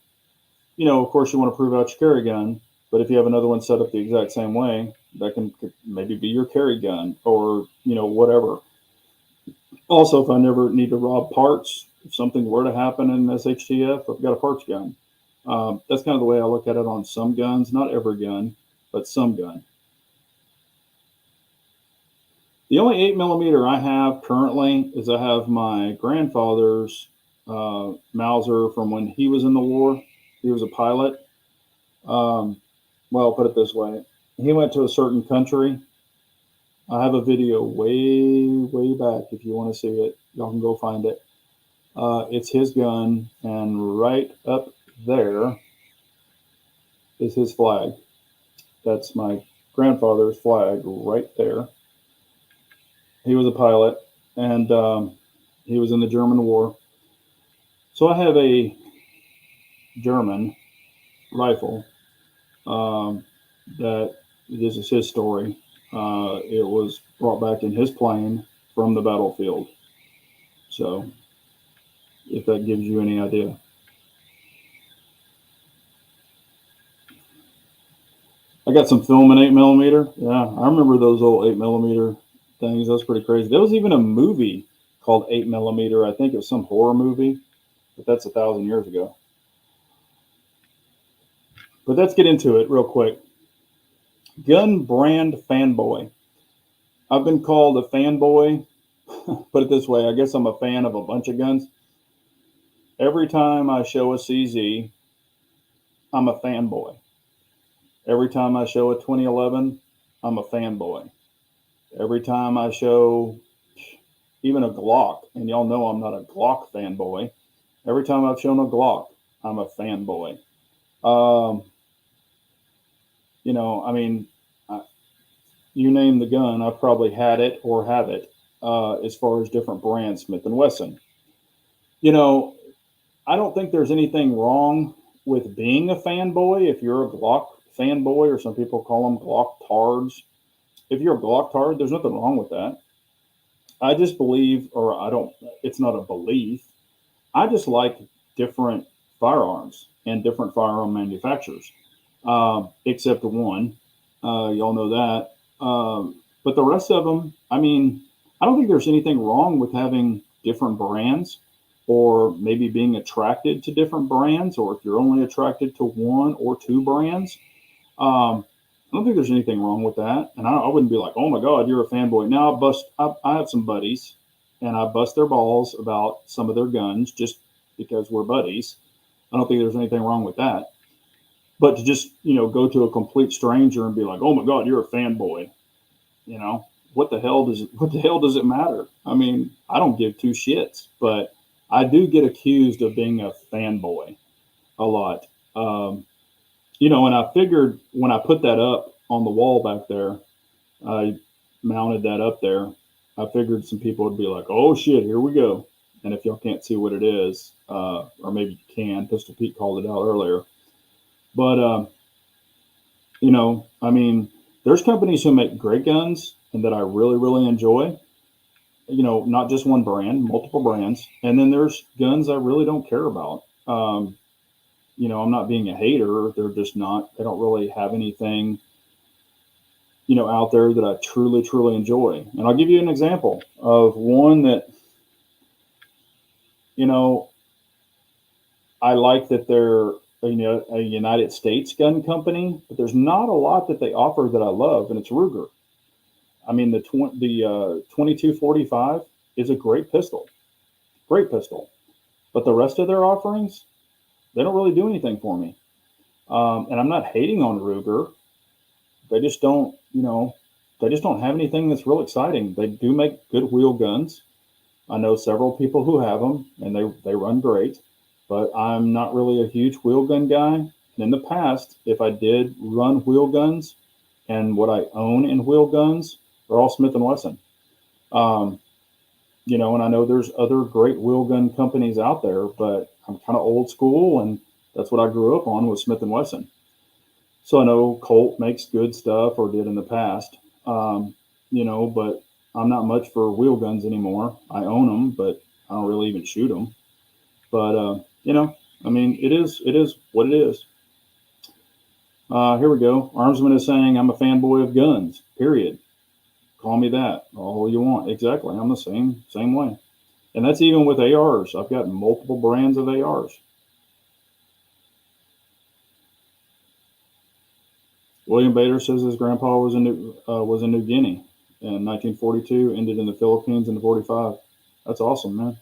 of course, you want to prove out your carry gun, but if you have another one set up the exact same way, that can maybe be your carry gun or whatever. Also, if I never need to rob parts, if something were to happen in SHTF, I've got a parts gun. That's kind of the way I look at it on some guns, not every gun, but some gun. The only 8mm I have currently is I have my grandfather's Mauser from when he was in the war. He was a pilot. Well, put it this way. He went to a certain country. I have a video way, way back. If you want to see it, y'all can go find it. It's his gun, and right up there is his flag. That's my grandfather's flag right there. He was a pilot, and he was in the German War. So I have a German rifle that This is his story. It was brought back in his plane from the battlefield. So, if that gives you any idea. I got some film in 8 millimeter. Yeah, I remember those old 8 millimeter things. That was pretty crazy. There was even a movie called 8 millimeter. I think it was some horror movie, but that's 1,000 years ago. But let's get into it real quick. Gun brand fanboy. I've been called a fanboy. Put it this way, I guess I'm a fan of a bunch of guns. Every time I show a CZ, I'm a fanboy. Every time I show a 2011, I'm a fanboy. Every time I show even a Glock, and y'all know I'm not a Glock fanboy. Every time I've shown a Glock, I'm a fanboy. Um, I mean, you name the gun, I've probably had it or have it. As far as different brands, Smith and Wesson. You know, I don't think there's anything wrong with being a fanboy. If you're a Glock fanboy, or some people call them Glock tards, if you're a Glock tard, there's nothing wrong with that. I just believe, or I don't, it's not a belief. I just like different firearms and different firearm manufacturers, except one. Y'all know that. But the rest of them, I mean, I don't think there's anything wrong with having different brands, or maybe being attracted to different brands, or if you're only attracted to one or two brands. I don't think there's anything wrong with that. And I wouldn't be like, oh my God, you're a fanboy. Now I have some buddies, and I bust their balls about some of their guns just because we're buddies. I don't think there's anything wrong with that. But to just, go to a complete stranger and be like, oh my God, you're a fanboy, you know, what the hell does it matter? I mean, I don't give two shits, but I do get accused of being a fanboy a lot. Um, and I figured when I put that up on the wall back there, I mounted that up there. I figured some people would be like, "Oh shit, here we go." And if y'all can't see what it is, or maybe you can, Pistol Pete called it out earlier. But I mean, there's companies who make great guns and that I really, really enjoy. Not just one brand, multiple brands. And then there's guns I really don't care about. I'm not being a hater. They're just not. They don't really have anything out there that I truly, truly enjoy. And I'll give you an example of one that, you know, I like that they're, a United States gun company, but there's not a lot that they offer that I love, and it's Ruger. I mean, the 2245 is a great pistol, but the rest of their offerings, they don't really do anything for me. And I'm not hating on Ruger. They just don't, they just don't have anything that's real exciting. They do make good wheel guns. I know several people who have them, and they run great. But I'm not really a huge wheel gun guy. And in the past, if I did run wheel guns, and what I own in wheel guns are all Smith and Wesson. Um, and I know there's other great wheel gun companies out there, but I'm kind of old school, and that's what I grew up on was Smith and Wesson. So I know Colt makes good stuff, or did in the past, but I'm not much for wheel guns anymore. I own them, but I don't really even shoot them. But I mean, it is what it is. Here we go. Armsman is saying I'm a fanboy of guns. Period. Call me that all you want. Exactly. I'm the same way, and that's even with ARs. I've got multiple brands of ARs. William Bader says his grandpa was in New Guinea in 1942, ended in the Philippines in 45. That's awesome, man.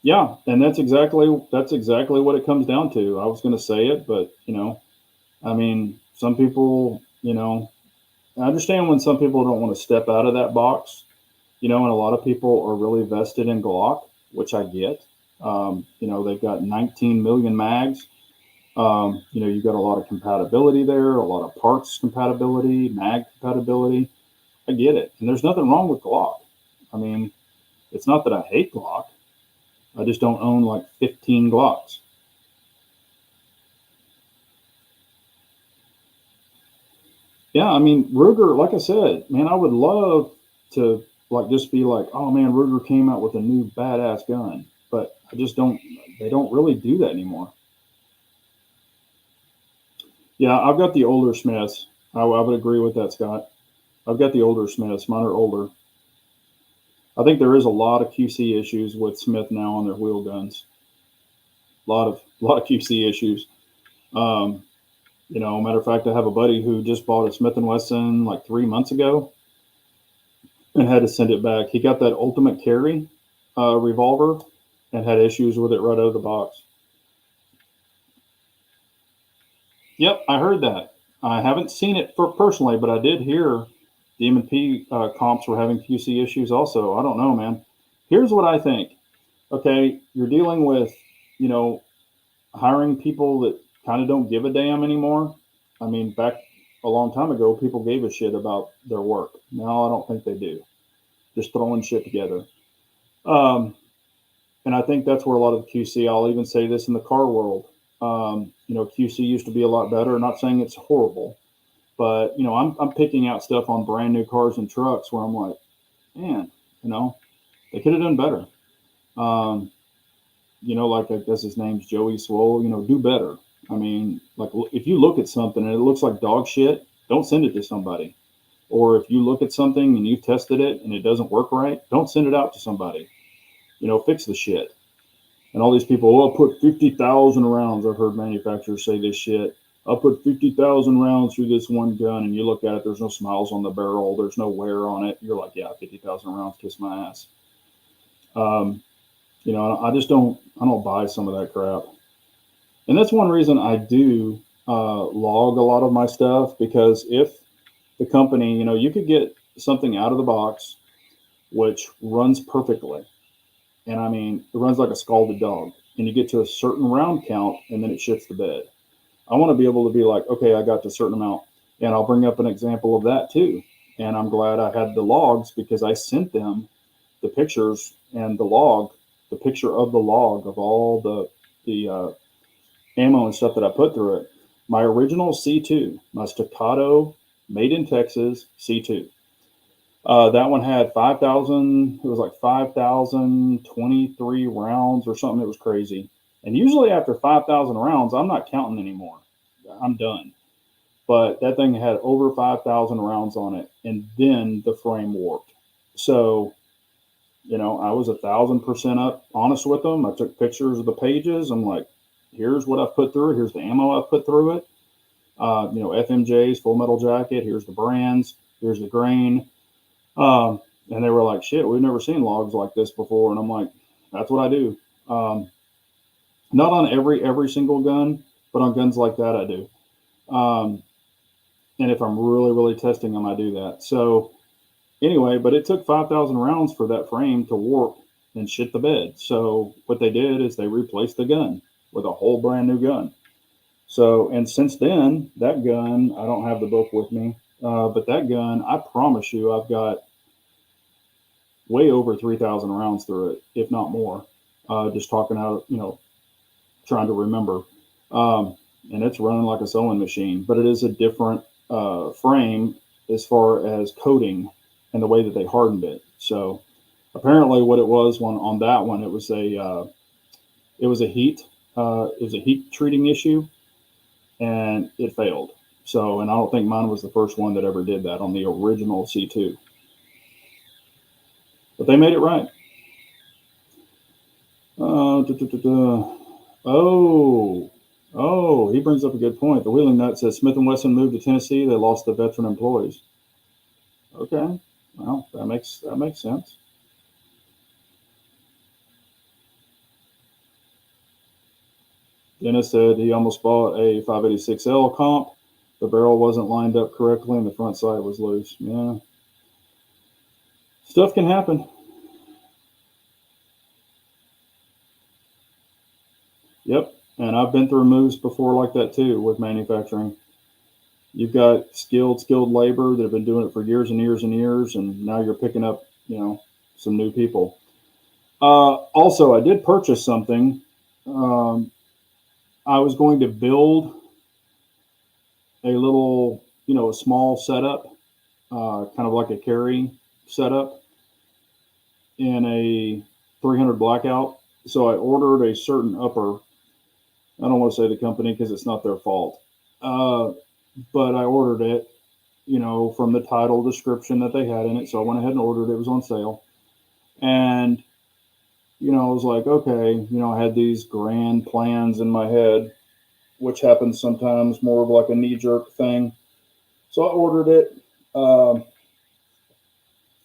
Yeah, and that's exactly what it comes down to. I was going to say it, but I mean, some people, I understand when some people don't want to step out of that box, and a lot of people are really vested in Glock, which I get. They've got 19 million mags. You've got a lot of compatibility there, a lot of parts compatibility, mag compatibility. I get it. And there's nothing wrong with Glock. I mean, it's not that I hate Glock. I just don't own like 15 Glocks. Yeah, I mean Ruger, like I said, man, I would love to like just be like, oh man, Ruger came out with a new badass gun, but I just don't. They don't really do that anymore. Yeah, I've got the older Smiths. I would agree with that, Scott. I've got the older Smiths. Mine are older. I think there is a lot of QC issues with Smith now on their wheel guns. A lot of QC issues. Um, matter of fact, I have a buddy who just bought a Smith and Wesson like 3 months ago and had to send it back. He got that Ultimate Carry revolver and had issues with it right out of the box. Yep, I heard that. I haven't seen it for personally, but I did hear the M&P comps were having QC issues also. I don't know, man. Here's what I think. Okay, you're dealing with, you know, hiring people that kind of don't give a damn anymore. I mean, back a long time ago, people gave a shit about their work. Now I don't think they do. Just throwing shit together. Um, and I think that's where a lot of the QC. I'll even say this in the car world. QC used to be a lot better. Not saying it's horrible, but I'm picking out stuff on brand new cars and trucks where I'm like, man, they could have done better. Um, like I guess his name's Joey Swole. Do better. I mean, like if you look at something and it looks like dog shit, don't send it to somebody. Or if you look at something and you've tested it and it doesn't work right, don't send it out to somebody. Fix the shit. And all these people, oh, I'll put 50,000 rounds. I've heard manufacturers say this shit. I'll put 50,000 rounds through this one gun, and you look at it, there's no smiles on the barrel, there's no wear on it. You're like, yeah, 50,000 rounds, kiss my ass. Um, I don't buy some of that crap. And that's one reason I do log a lot of my stuff because if the company, you could get something out of the box which runs perfectly. And I mean, it runs like a scalded dog. And you get to a certain round count and then it shits the bed. I want to be able to be like, okay, I got to a certain amount. And I'll bring up an example of that too. And I'm glad I had the logs because I sent them the pictures and the picture of the log of all the ammo and stuff that I put through it. My original C2, my Staccato made in Texas C2. That one had 5,000, it was like 5,023 rounds or something. It was crazy. And usually after 5,000 rounds, I'm not counting anymore. I'm done. But that thing had over 5,000 rounds on it. And then the frame warped. So, I was 1,000% up honest with them. I took pictures of the pages. I'm like, here's what I've put through it. Here's the ammo I've put through it. FMJ's, Full Metal Jacket. Here's the brands. Here's the grain. And they were like, shit, we've never seen logs like this before. And I'm like, that's what I do. Not on every single gun, but on guns like that, I do. And if I'm really, really testing them, I do that. So anyway, but it took 5,000 rounds for that frame to warp and shit the bed. So what they did is they replaced the gun with a whole brand new gun. So, and since then, that gun, I don't have the book with me, but that gun, I promise you, I've got way over 3,000 rounds through it, if not more. Just talking out, trying to remember. And it's running like a sewing machine, but it is a different frame as far as coating and the way that they hardened it. So apparently, what it was on that one, it was a heat treating issue, and it failed. So, and I don't think mine was the first one that ever did that on the original C2. But they made it right. Oh, he brings up a good point. The Wheeling Nut says Smith & Wesson moved to Tennessee. They lost the veteran employees. Okay, well, that makes sense. Dennis said he almost bought a 586L comp. The barrel wasn't lined up correctly and the front sight was loose. Yeah, stuff can happen. Yep, and I've been through moves before like that too with manufacturing. You've got skilled labor that have been doing it for years and years and years, and now you're picking up, some new people. Also, I did purchase something. I was going to build a little a small setup, kind of like a carry setup in a 300 blackout. So I ordered a certain upper. I don't want to say the company because it's not their fault. But I ordered it, from the title description that they had in it. So I went ahead and ordered it. It was on sale. And, I was like, okay, I had these grand plans in my head, which happens sometimes more of like a knee jerk thing. So I ordered it.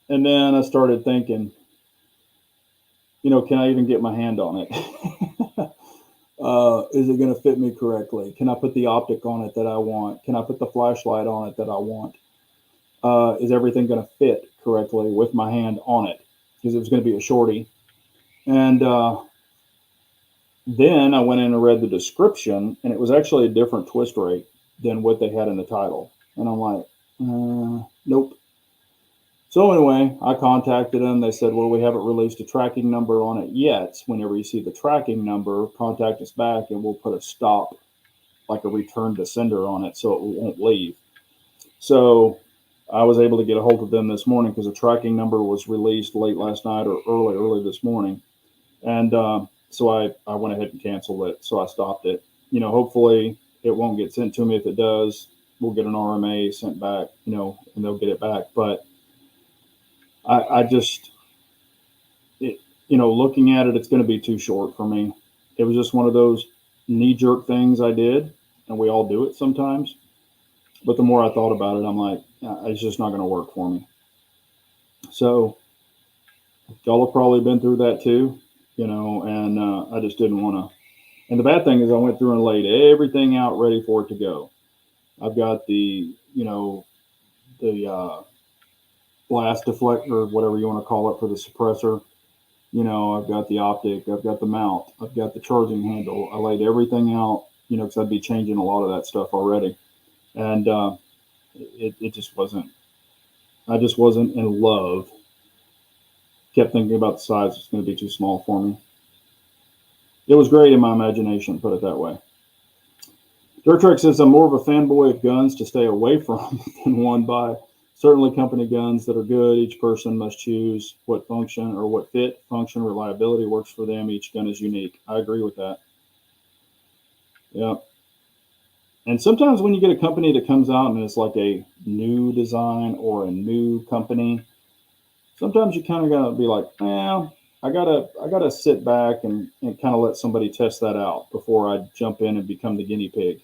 And then I started thinking, can I even get my hand on it? Is it going to fit me correctly? Can I put the optic on it that I want? Can I put the flashlight on it that I want? Is everything going to fit correctly with my hand on it? Because it was going to be a shorty. And then I went in and read the description, and it was actually a different twist rate than what they had in the title. And I'm like, nope. So anyway, I contacted them. They said, well, we haven't released a tracking number on it yet. Whenever you see the tracking number, contact us back and we'll put a stop, like a return to sender on it so it won't leave. So I was able to get a hold of them this morning because the tracking number was released late last night or early this morning. And so I went ahead and canceled it. So I stopped it. Hopefully it won't get sent to me. If it does, we'll get an RMA sent back, and they'll get it back. But I just, looking at it, it's going to be too short for me. It was just one of those knee jerk things I did, and we all do it sometimes. But the more I thought about it, I'm like, it's just not going to work for me. So y'all have probably been through that too, and I just didn't want to. And the bad thing is I went through and laid everything out ready for it to go. I've got the blast deflector, whatever you want to call it, for the suppressor. I've got the optic, I've got the mount, I've got the charging handle. I laid everything out, because I'd be changing a lot of that stuff already. And it just wasn't, I just wasn't in love. Kept thinking about the size, it's going to be too small for me. It was great in my imagination, put it that way. Dirt Trek says, I'm more of a fanboy of guns to stay away from than one by. Certainly company guns that are good. Each person must choose what function or what fit, function, reliability works for them. Each gun is unique. I agree with that. Yeah. And sometimes when you get a company that comes out and it's like a new design or a new company, sometimes you kind of gotta be like, I gotta sit back and kind of let somebody test that out before I jump in and become the guinea pig.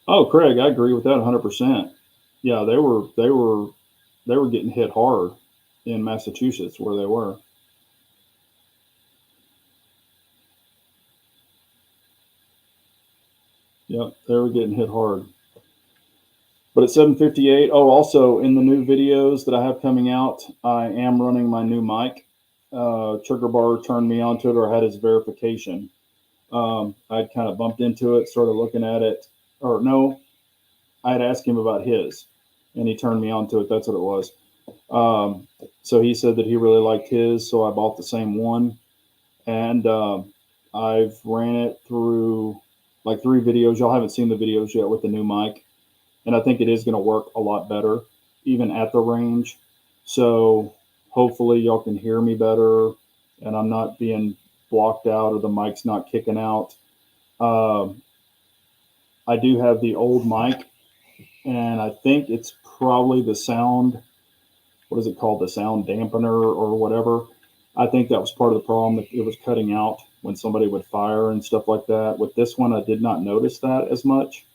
Oh, Craig, I agree with that 100%. Yeah, they were getting hit hard in Massachusetts where they were. Yep, they were getting hit hard. But at 7:58, also in the new videos that I have coming out, I am running my new mic. Trigger Bar turned me onto it, or had his verification. I'd kind of bumped into it, started looking at it, or no, I had asked him about his, and he turned me onto it. That's what it was. So he said that he really liked his, so I bought the same one, and I've ran it through like 3 videos. Y'all haven't seen the videos yet with the new mic, and I think it is going to work a lot better, even at the range. So hopefully y'all can hear me better, and I'm not being blocked out or the mic's not kicking out. I do have the old mic, and I think it's probably the sound. What is it called? The sound dampener or whatever. I think that was part of the problem, that it was cutting out when somebody would fire and stuff like that. With this one, I did not notice that as much.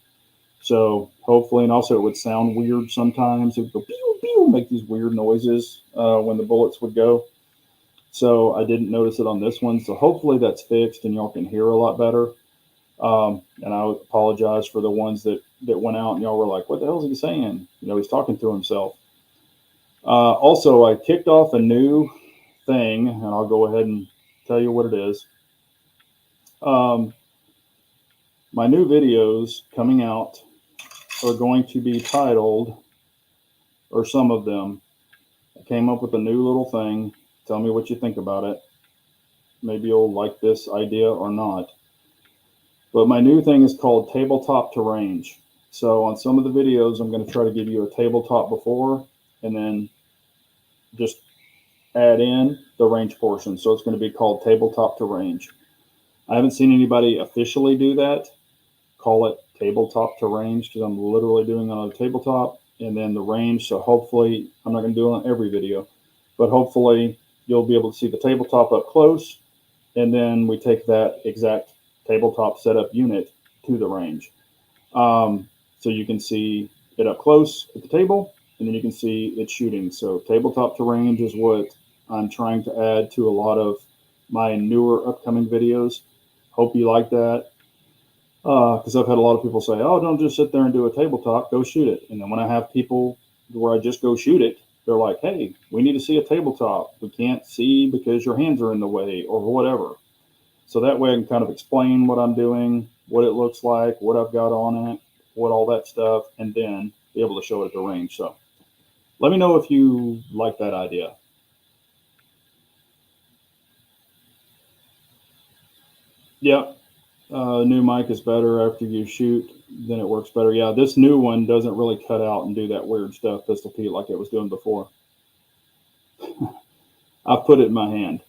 So hopefully, and also it would sound weird sometimes. It would go pew, pew, make these weird noises when the bullets would go. So I didn't notice it on this one. So hopefully that's fixed and y'all can hear a lot better. And I apologize for the ones that went out and y'all were like, what the hell is he saying? He's talking to himself. Also, I kicked off a new thing, and I'll go ahead and tell you what it is. My new videos coming out are going to be titled, or some of them, I came up with a new little thing. Tell me what you think about it. Maybe you'll like this idea or not. But my new thing is called tabletop to range. So on some of the videos, I'm going to try to give you a tabletop before and then just add in the range portion. So it's going to be called tabletop to range. I haven't seen anybody officially do that. Call it tabletop to range because I'm literally doing it on a tabletop and then the range. So hopefully, I'm not going to do it on every video, but hopefully you'll be able to see the tabletop up close. And then we take that exact tabletop setup unit to the range. So you can see it up close at the table, and then you can see it shooting. So tabletop to range is what I'm trying to add to a lot of my newer upcoming videos. Hope you like that. Because I've had a lot of people say, oh, don't just sit there and do a tabletop, go shoot it. And then when I have people where I just go shoot it, they're like, hey, we need to see a tabletop. We can't see because your hands are in the way or whatever. So that way I can kind of explain what I'm doing, what it looks like, what I've got on it, what all that stuff, and then be able to show it at the range. So let me know if you like that idea. Yeah, new mic is better after you shoot, then it works better. Yeah, this new one doesn't really cut out and do that weird stuff, Pistol Pete, like it was doing before. I put it in my hand.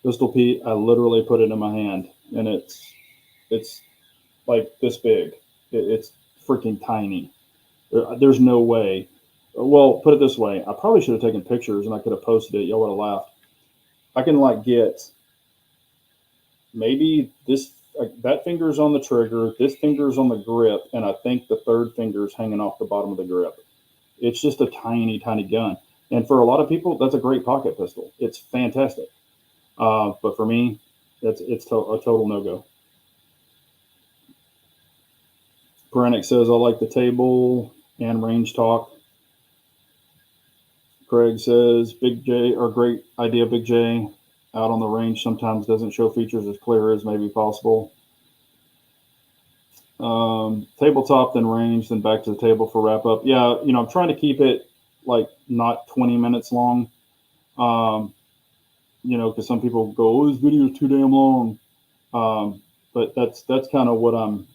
Pistol Pete, I literally put it in my hand, and it's like this big. It's freaking tiny. There's no way. Well, put it this way. I probably should have taken pictures and I could have posted it. Y'all would have laughed. I can like get maybe this, like, that finger's on the trigger, this finger's on the grip, and I think the third finger's hanging off the bottom of the grip. It's just a tiny, tiny gun. And for a lot of people, that's a great pocket pistol. It's fantastic. But for me, it's a total no-go. Perenic says, I like the table and range talk. Craig says, Big J, or great idea, Big J. Out on the range sometimes doesn't show features as clear as may be possible. Tabletop, then range, then back to the table for wrap up. Yeah, I'm trying to keep it like not 20 minutes long. Because some people go, oh, this video is too damn long. But that's kind of what I'm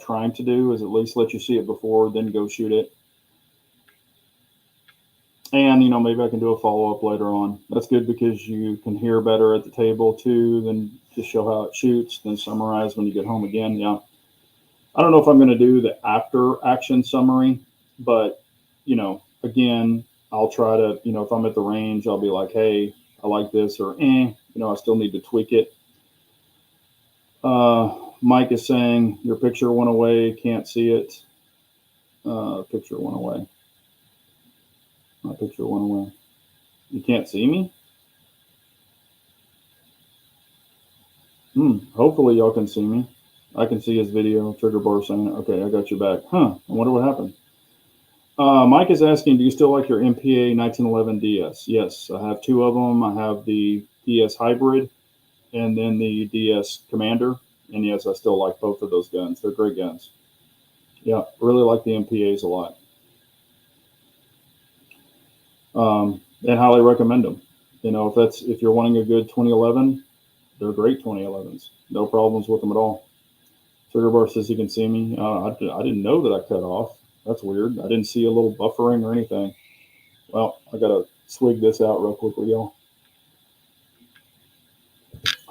trying to do, is at least let you see it before, then go shoot it. And, maybe I can do a follow-up later on. That's good because you can hear better at the table too, than just show how it shoots, then summarize when you get home again. Yeah. I don't know if I'm going to do the after action summary, but, again, I'll try to, if I'm at the range, I'll be like, hey, I like this, or, I still need to tweak it. Mike is saying your picture went away. Can't see it. Picture went away. My picture went away. You can't see me? Hopefully y'all can see me. I can see his video. Trigger bar saying, okay, I got you back. I wonder what happened. Mike is asking, do you still like your MPA 1911 DS? Yes, I have two of them. I have the DS Hybrid and then the DS Commander. And yes, I still like both of those guns. They're great guns. Yeah, really like the MPAs a lot. And highly recommend them. If you're wanting a good 2011, they're great 2011s. No problems with them at all. Trigger bar says you can see me. I didn't know that I cut off. That's weird. I didn't see a little buffering or anything. Well, I got to swig this out real quickly, y'all.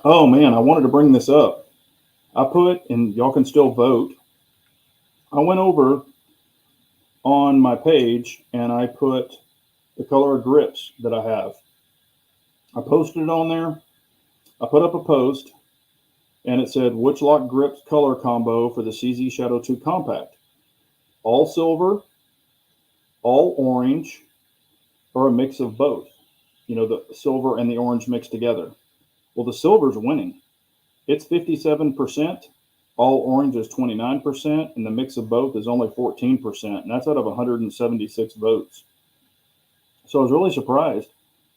Oh, man, I wanted to bring this up. And y'all can still vote. I went over on my page and I put the color of grips that I have. I posted it on there. I put up a post and it said, which lock grips color combo for the CZ Shadow 2 Compact? All silver, all orange, or a mix of both. The silver and the orange mixed together. Well, the silver's winning. It's 57%. All orange is 29%, and the mix of both is only 14%, and that's out of 176 votes. So I was really surprised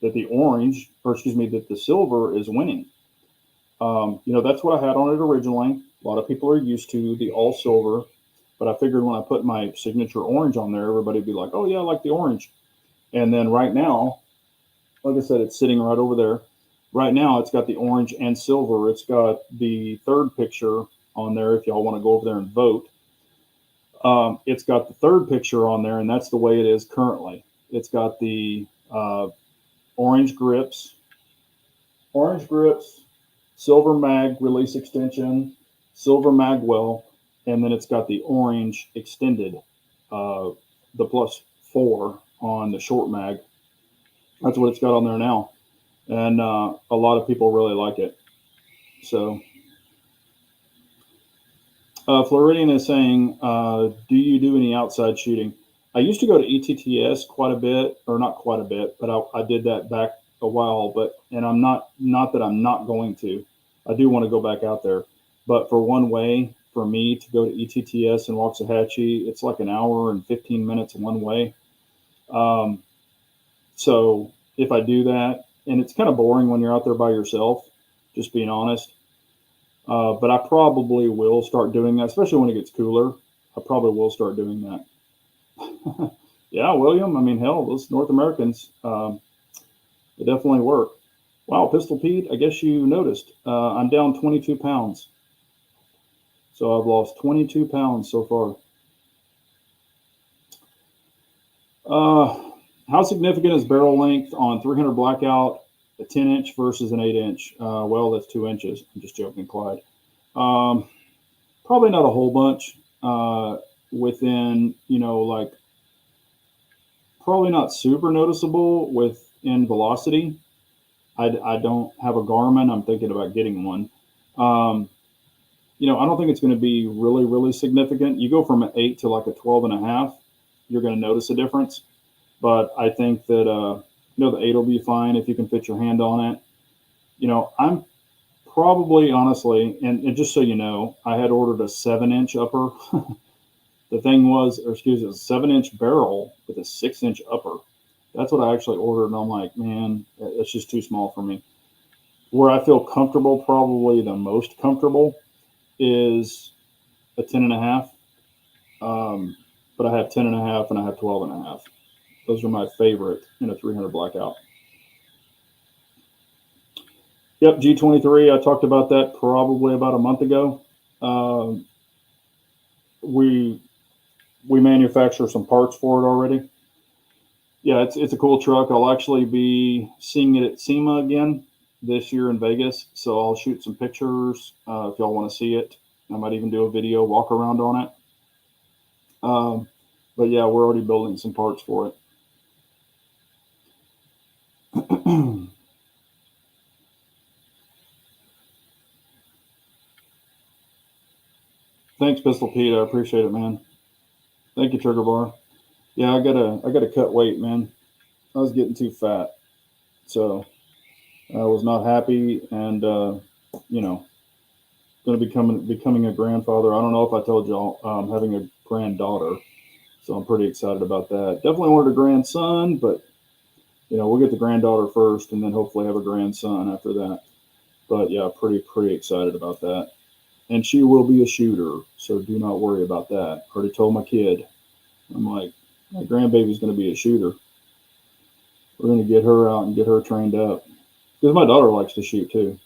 that that the silver is winning. That's what I had on it originally. A lot of people are used to the all silver, but I figured when I put my signature orange on there, everybody would be like, oh yeah, I like the orange. And then right now, like I said, it's sitting right over there. Right now, it's got the orange and silver. It's got the third picture on there if y'all want to go over there and vote. It's got the third picture on there, and that's the way it is currently. It's got the orange grips, silver mag release extension, silver mag well, and then it's got the orange extended, the +4 on the short mag. That's what it's got on there now, and a lot of people really like it. So Floridian is saying, do you do any outside shooting? I used to go to ETTS quite a bit, or not quite a bit, but I did that back a while. And I'm not that I'm not going to. I do want to go back out there, but for one way for me to go to ETTS in Waxahachie, it's like an hour and 15 minutes one way. So if I do that, and it's kind of boring when you're out there by yourself, just being honest. But I probably will start doing that, especially when it gets cooler. I probably will start doing that. Yeah, William. I mean, hell, those North Americans, they definitely work. Wow, Pistol Pete, I guess you noticed. I'm down 22 pounds. So I've lost 22 pounds so far. How significant is barrel length on 300 Blackout, a 10-inch versus an 8-inch? Well, that's 2 inches. I'm just joking, Clyde. Probably not a whole bunch within, like probably not super noticeable within velocity. I don't have a Garmin. I'm thinking about getting one. I don't think it's going to be really, really significant. You go from an 8 to like a 12.5, you're going to notice a difference. But I think that, the 8 will be fine if you can fit your hand on it. I'm probably, honestly, and just so you know, I had ordered a 7-inch upper. The thing was, a 7-inch barrel with a 6-inch upper. That's what I actually ordered, and I'm like, man, it's just too small for me. Where I feel comfortable, probably the most comfortable, is a 10.5. But I have 10.5 and I have 12.5. Those are my favorite in a 300 Blackout. Yep, G23. I talked about that probably about a month ago. We manufacture some parts for it already. Yeah, it's a cool truck. I'll actually be seeing it at SEMA again this year in Vegas. So I'll shoot some pictures if y'all want to see it. I might even do a video walk around on it. But yeah, we're already building some parts for it. Thanks, Pistol Pete. I appreciate it, man. Thank you, Trigger Bar. Yeah, I gotta cut weight, man. I was getting too fat, so I was not happy, and going to becoming a grandfather. I don't know if I told y'all having a granddaughter, so I'm pretty excited about that. Definitely wanted a grandson, but we'll get the granddaughter first, and then hopefully have a grandson after that. But yeah, pretty excited about that. And she will be a shooter, so do not worry about that. Already told my kid. I'm like, my grandbaby's going to be a shooter. We're going to get her out and get her trained up. Because my daughter likes to shoot too.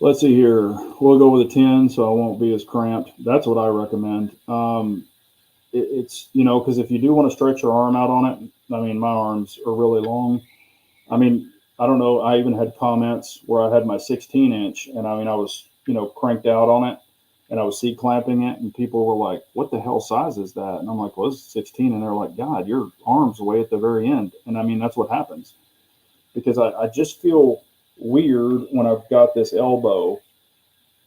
Let's see here. We'll go with a 10 so I won't be as cramped. That's what I recommend. It's, because if you do want to stretch your arm out on it, I mean, my arms are really long. I mean, I don't know. I even had comments where I had my 16-inch, and I mean, I was, cranked out on it, and I was seat clamping it, and people were like, "What the hell size is that?" And I'm like, "Well, it's 16," and they're like, "God, your arm's way at the very end." And I mean, that's what happens because I just feel weird when I've got this elbow.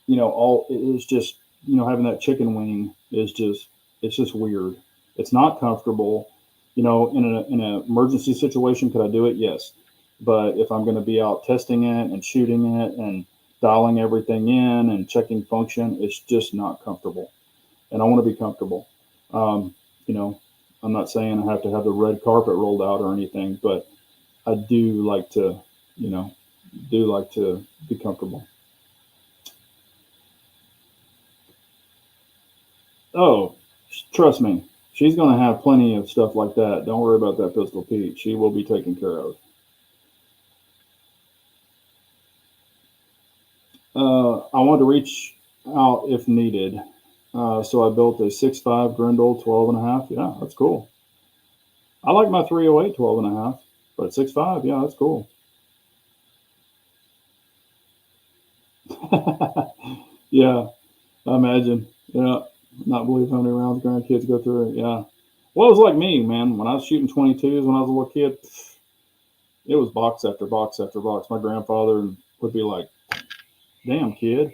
It's just having that chicken wing is it's just weird. It's not comfortable. In an emergency situation, could I do it? Yes. But if I'm going to be out testing it and shooting it and dialing everything in and checking function, it's just not comfortable. And I want to be comfortable. I'm not saying I have to have the red carpet rolled out or anything, but I do like to be comfortable. Oh, trust me, she's going to have plenty of stuff like that. Don't worry about that, Pistol Pete. She will be taken care of. I wanted to reach out if needed. So I built a 6.5 Grendel 12.5. Yeah, that's cool. I like my 308 12.5, but 6.5, yeah, that's cool. Yeah, I imagine. Yeah, not believe how many rounds grandkids go through it. Yeah. Well, it was like me, man. When I was shooting 22s when I was a little kid, it was box after box after box. My grandfather would be like, damn, kid.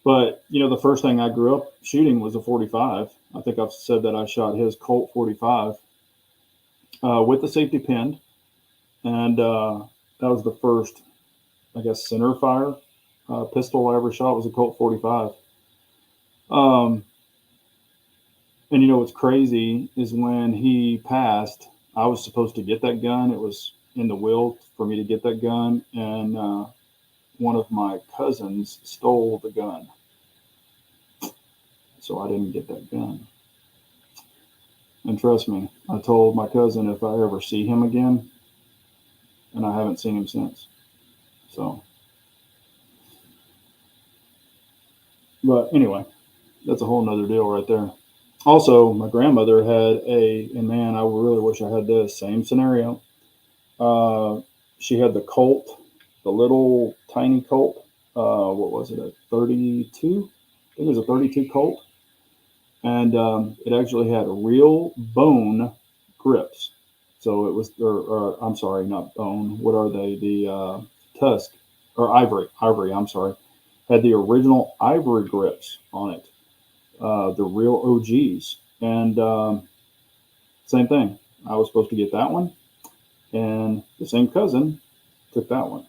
But, the first thing I grew up shooting was a 45. I think I've said that I shot his Colt 45 with the safety pinned. And that was the first, I guess, center fire pistol I ever shot was a Colt 45. Um, and what's crazy is when he passed, I was supposed to get that gun. It was in the will for me to get that gun, and one of my cousins stole the gun, so I didn't get that gun. And trust me, I told my cousin if I ever see him again, and I haven't seen him since. So, but anyway, that's a whole nother deal right there. Also, my grandmother had and man, I really wish I had this same scenario. Uh, she had the Colt, the little tiny Colt. What was it, a 32? I think it was a 32 Colt. And it actually had real bone grips. So it was, or I'm sorry, not bone. What are they? The tusk or ivory. I'm sorry. Had the original ivory grips on it, the real OGs. And same thing. I was supposed to get that one, and the same cousin took that one.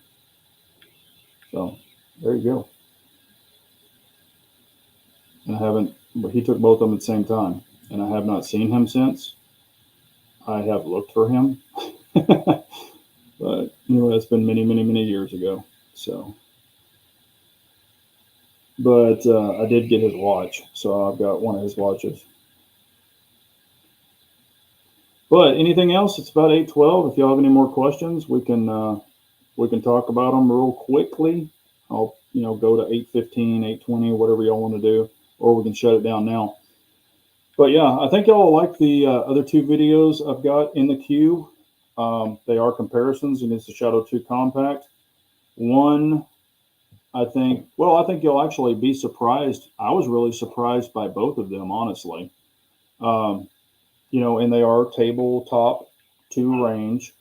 So there you go. And I haven't, but he took both of them at the same time, and I have not seen him since. I have looked for him, but that's been many, many, many years ago. So, but I did get his watch, so I've got one of his watches. But anything else? It's about 8:12. If y'all have any more questions, we can talk about them real quickly. I'll go to 8:15, 8:20, whatever y'all want to do, or we can shut it down now. But yeah, I think y'all will like the other two videos I've got in the queue. They are comparisons against the Shadow 2 Compact. One, I think you'll actually be surprised. I was really surprised by both of them, honestly. Um, and they are tabletop to range.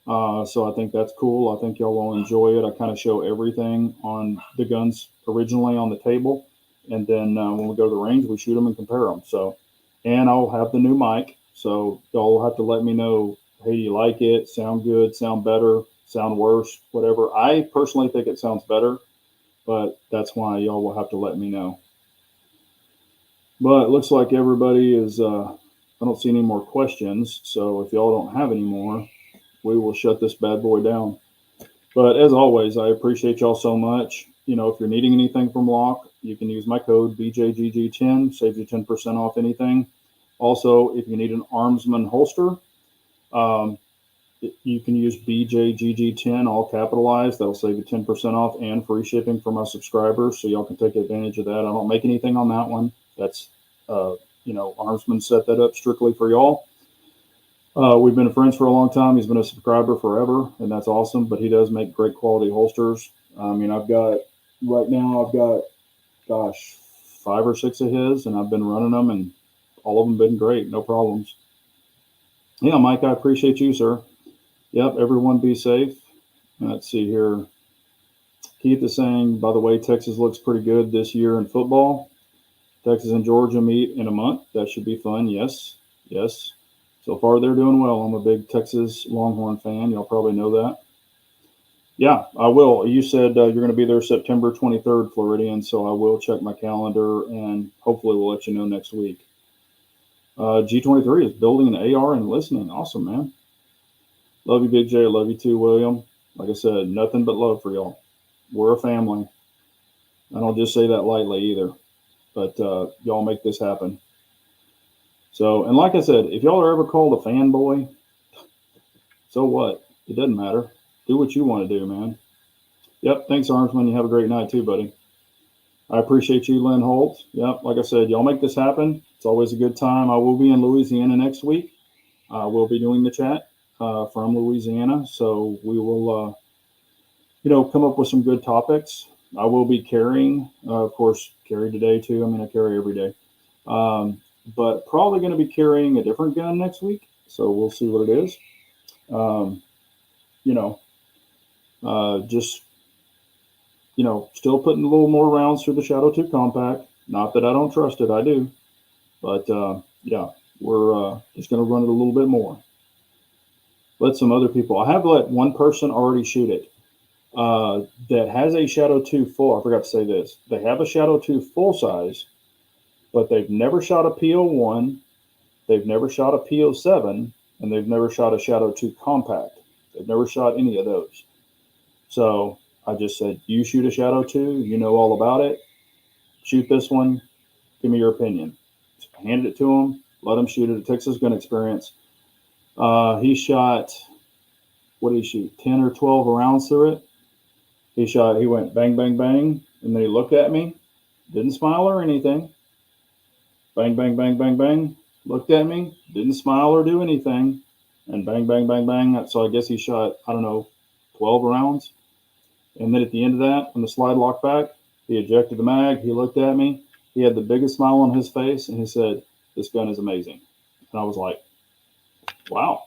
So I think that's cool. I think y'all will enjoy it. I kind of show everything on the guns originally on the table, and then when we go to the range, we shoot them and compare them. So, and I'll have the new mic, so y'all will have to let me know. Hey, you like it? Sound good? Sound better? Sound worse? Whatever. I personally think it sounds better, but that's why y'all will have to let me know. But it looks like everybody is. I don't see any more questions, so if y'all don't have any more, we will shut this bad boy down. But as always, I appreciate y'all so much. If you're needing anything from Lock, you can use my code BJGG10, save you 10% off anything. Also, if you need an Armsman holster, um, you can use BJGG10, all capitalized. That'll save you 10% off and free shipping for my subscribers, so y'all can take advantage of that. I don't make anything on that one. That's, Armsman set that up strictly for y'all. We've been friends for a long time. He's been a subscriber forever, and that's awesome. But he does make great quality holsters. I mean, I've got, gosh, 5 or 6 of his, and I've been running them, and all of them been great, no problems. Yeah, Mike, I appreciate you, sir. Yep, everyone be safe. Let's see here. Keith is saying, by the way, Texas looks pretty good this year in football. Texas and Georgia meet in a month. That should be fun. Yes, yes. So far, they're doing well. I'm a big Texas Longhorn fan. Y'all probably know that. Yeah, I will. You said you're going to be there September 23rd, Floridian, so I will check my calendar, and hopefully we'll let you know next week. G23 is building an AR and listening. Awesome, man. Love you, Big J. I love you too, William. Like I said, nothing but love for y'all. We're a family. I don't just say that lightly either, but y'all make this happen. So, and like I said, if y'all are ever called a fanboy, so what? It doesn't matter. Do what you want to do, man. Yep. Thanks, Armsman. You have a great night too, buddy. I appreciate you, Lynn Holt. Yep. Like I said, y'all make this happen. It's always a good time. I will be in Louisiana next week. We'll be doing the chat from Louisiana. So we will, come up with some good topics. I will be carrying, of course, carry today too. I mean, I carry every day. But probably going to be carrying a different gun next week. So we'll see what it is. Um, you know, just, still putting a little more rounds through the Shadow 2 compact. Not that I don't trust it, I do. But yeah, we're just going to run it a little bit more. Let some other people, I have let one person already shoot it that has a Shadow 2 full. I forgot to say this. They have a Shadow 2 full size, but they've never shot a PO1, they've never shot a PO7, and they've never shot a Shadow 2 compact. They've never shot any of those. So I just said, you shoot a Shadow 2, you know all about it. Shoot this one, give me your opinion. So I handed it to him, let him shoot it at Texas Gun Experience. He shot, what did he shoot, 10 or 12 rounds through it. He went bang, bang, bang, and then he looked at me, didn't smile or anything. Bang, bang, bang, bang, bang, looked at me, didn't smile or do anything, and bang, bang, bang, bang. So I guess he shot, 12 rounds. And then at the end of that, when the slide locked back, he ejected the mag, he looked at me, he had the biggest smile on his face, and he said, "This gun is amazing." And I was like, wow.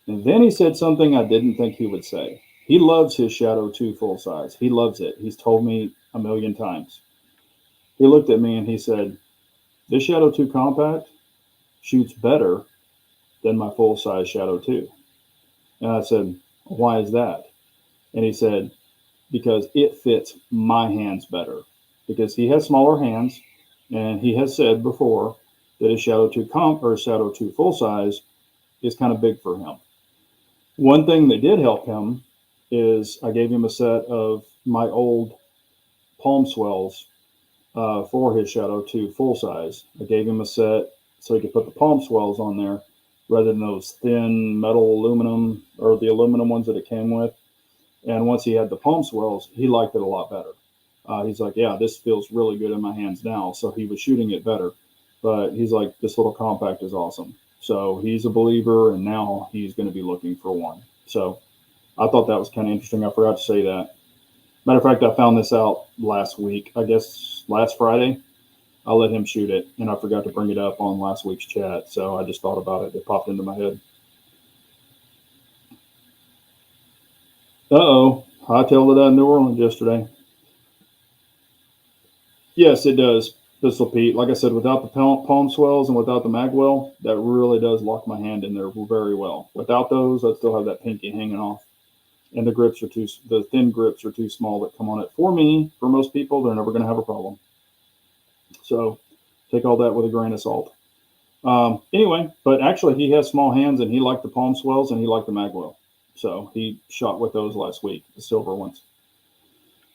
And then he said something I didn't think he would say. He loves his Shadow 2 full size. He loves it. He's told me a million times. He looked at me and he said, "This Shadow 2 compact shoots better than my full size Shadow 2. And I said, "Why is that?" And he said, "Because it fits my hands better." Because he has smaller hands, and he has said before that his Shadow 2 Shadow 2 full size is kind of big for him. One thing that did help him is I gave him a set of my old palm swells for his Shadow 2 full size. I gave him a set so he could put the palm swells on there rather than those thin metal aluminum or the aluminum ones that it came with. And once he had the palm swells, he liked it a lot better. He's like, "Yeah, this feels really good in my hands now." So he was shooting it better. But he's like, "This little compact is awesome." So he's a believer, and now he's going to be looking for one. So I thought that was kind of interesting. I forgot to say that. Matter of fact, I found this out last week. I guess last Friday, I let him shoot it, and I forgot to bring it up on last week's chat. So I just thought about it. It popped into my head. Uh-oh. Hightailed it out in New Orleans yesterday. Yes, it does. Pistol Pete. Like I said, without the palm swells and without the magwell, that really does lock my hand in there very well. Without those, I'd still have that pinky hanging off. And the thin grips are too small that come on it. For me, for most people, they're never going to have a problem. So take all that with a grain of salt. Anyway, but actually he has small hands and he liked the palm swells and he liked the magwell. So he shot with those last week, the silver ones.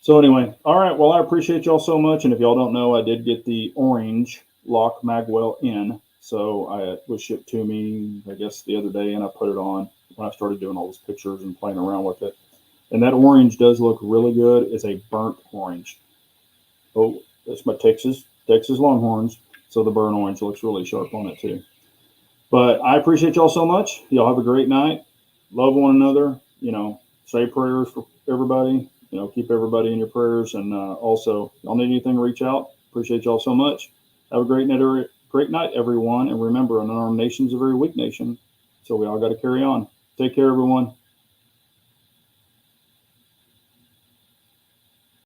So anyway, all right. Well, I appreciate y'all so much. And if y'all don't know, I did get the orange lock magwell in. So it was shipped to me, I guess, the other day, and I put it on when I started doing all those pictures and playing around with it. And that orange does look really good. It's a burnt orange. Oh, that's my Texas Longhorns. So the burnt orange looks really sharp on it too. But I appreciate y'all so much. Y'all have a great night. Love one another. Say prayers for everybody. Keep everybody in your prayers. And also, y'all need anything, reach out. Appreciate y'all so much. Have a great night, everyone. And remember, an armed nation's a very weak nation. So we all got to carry on. Take care, everyone.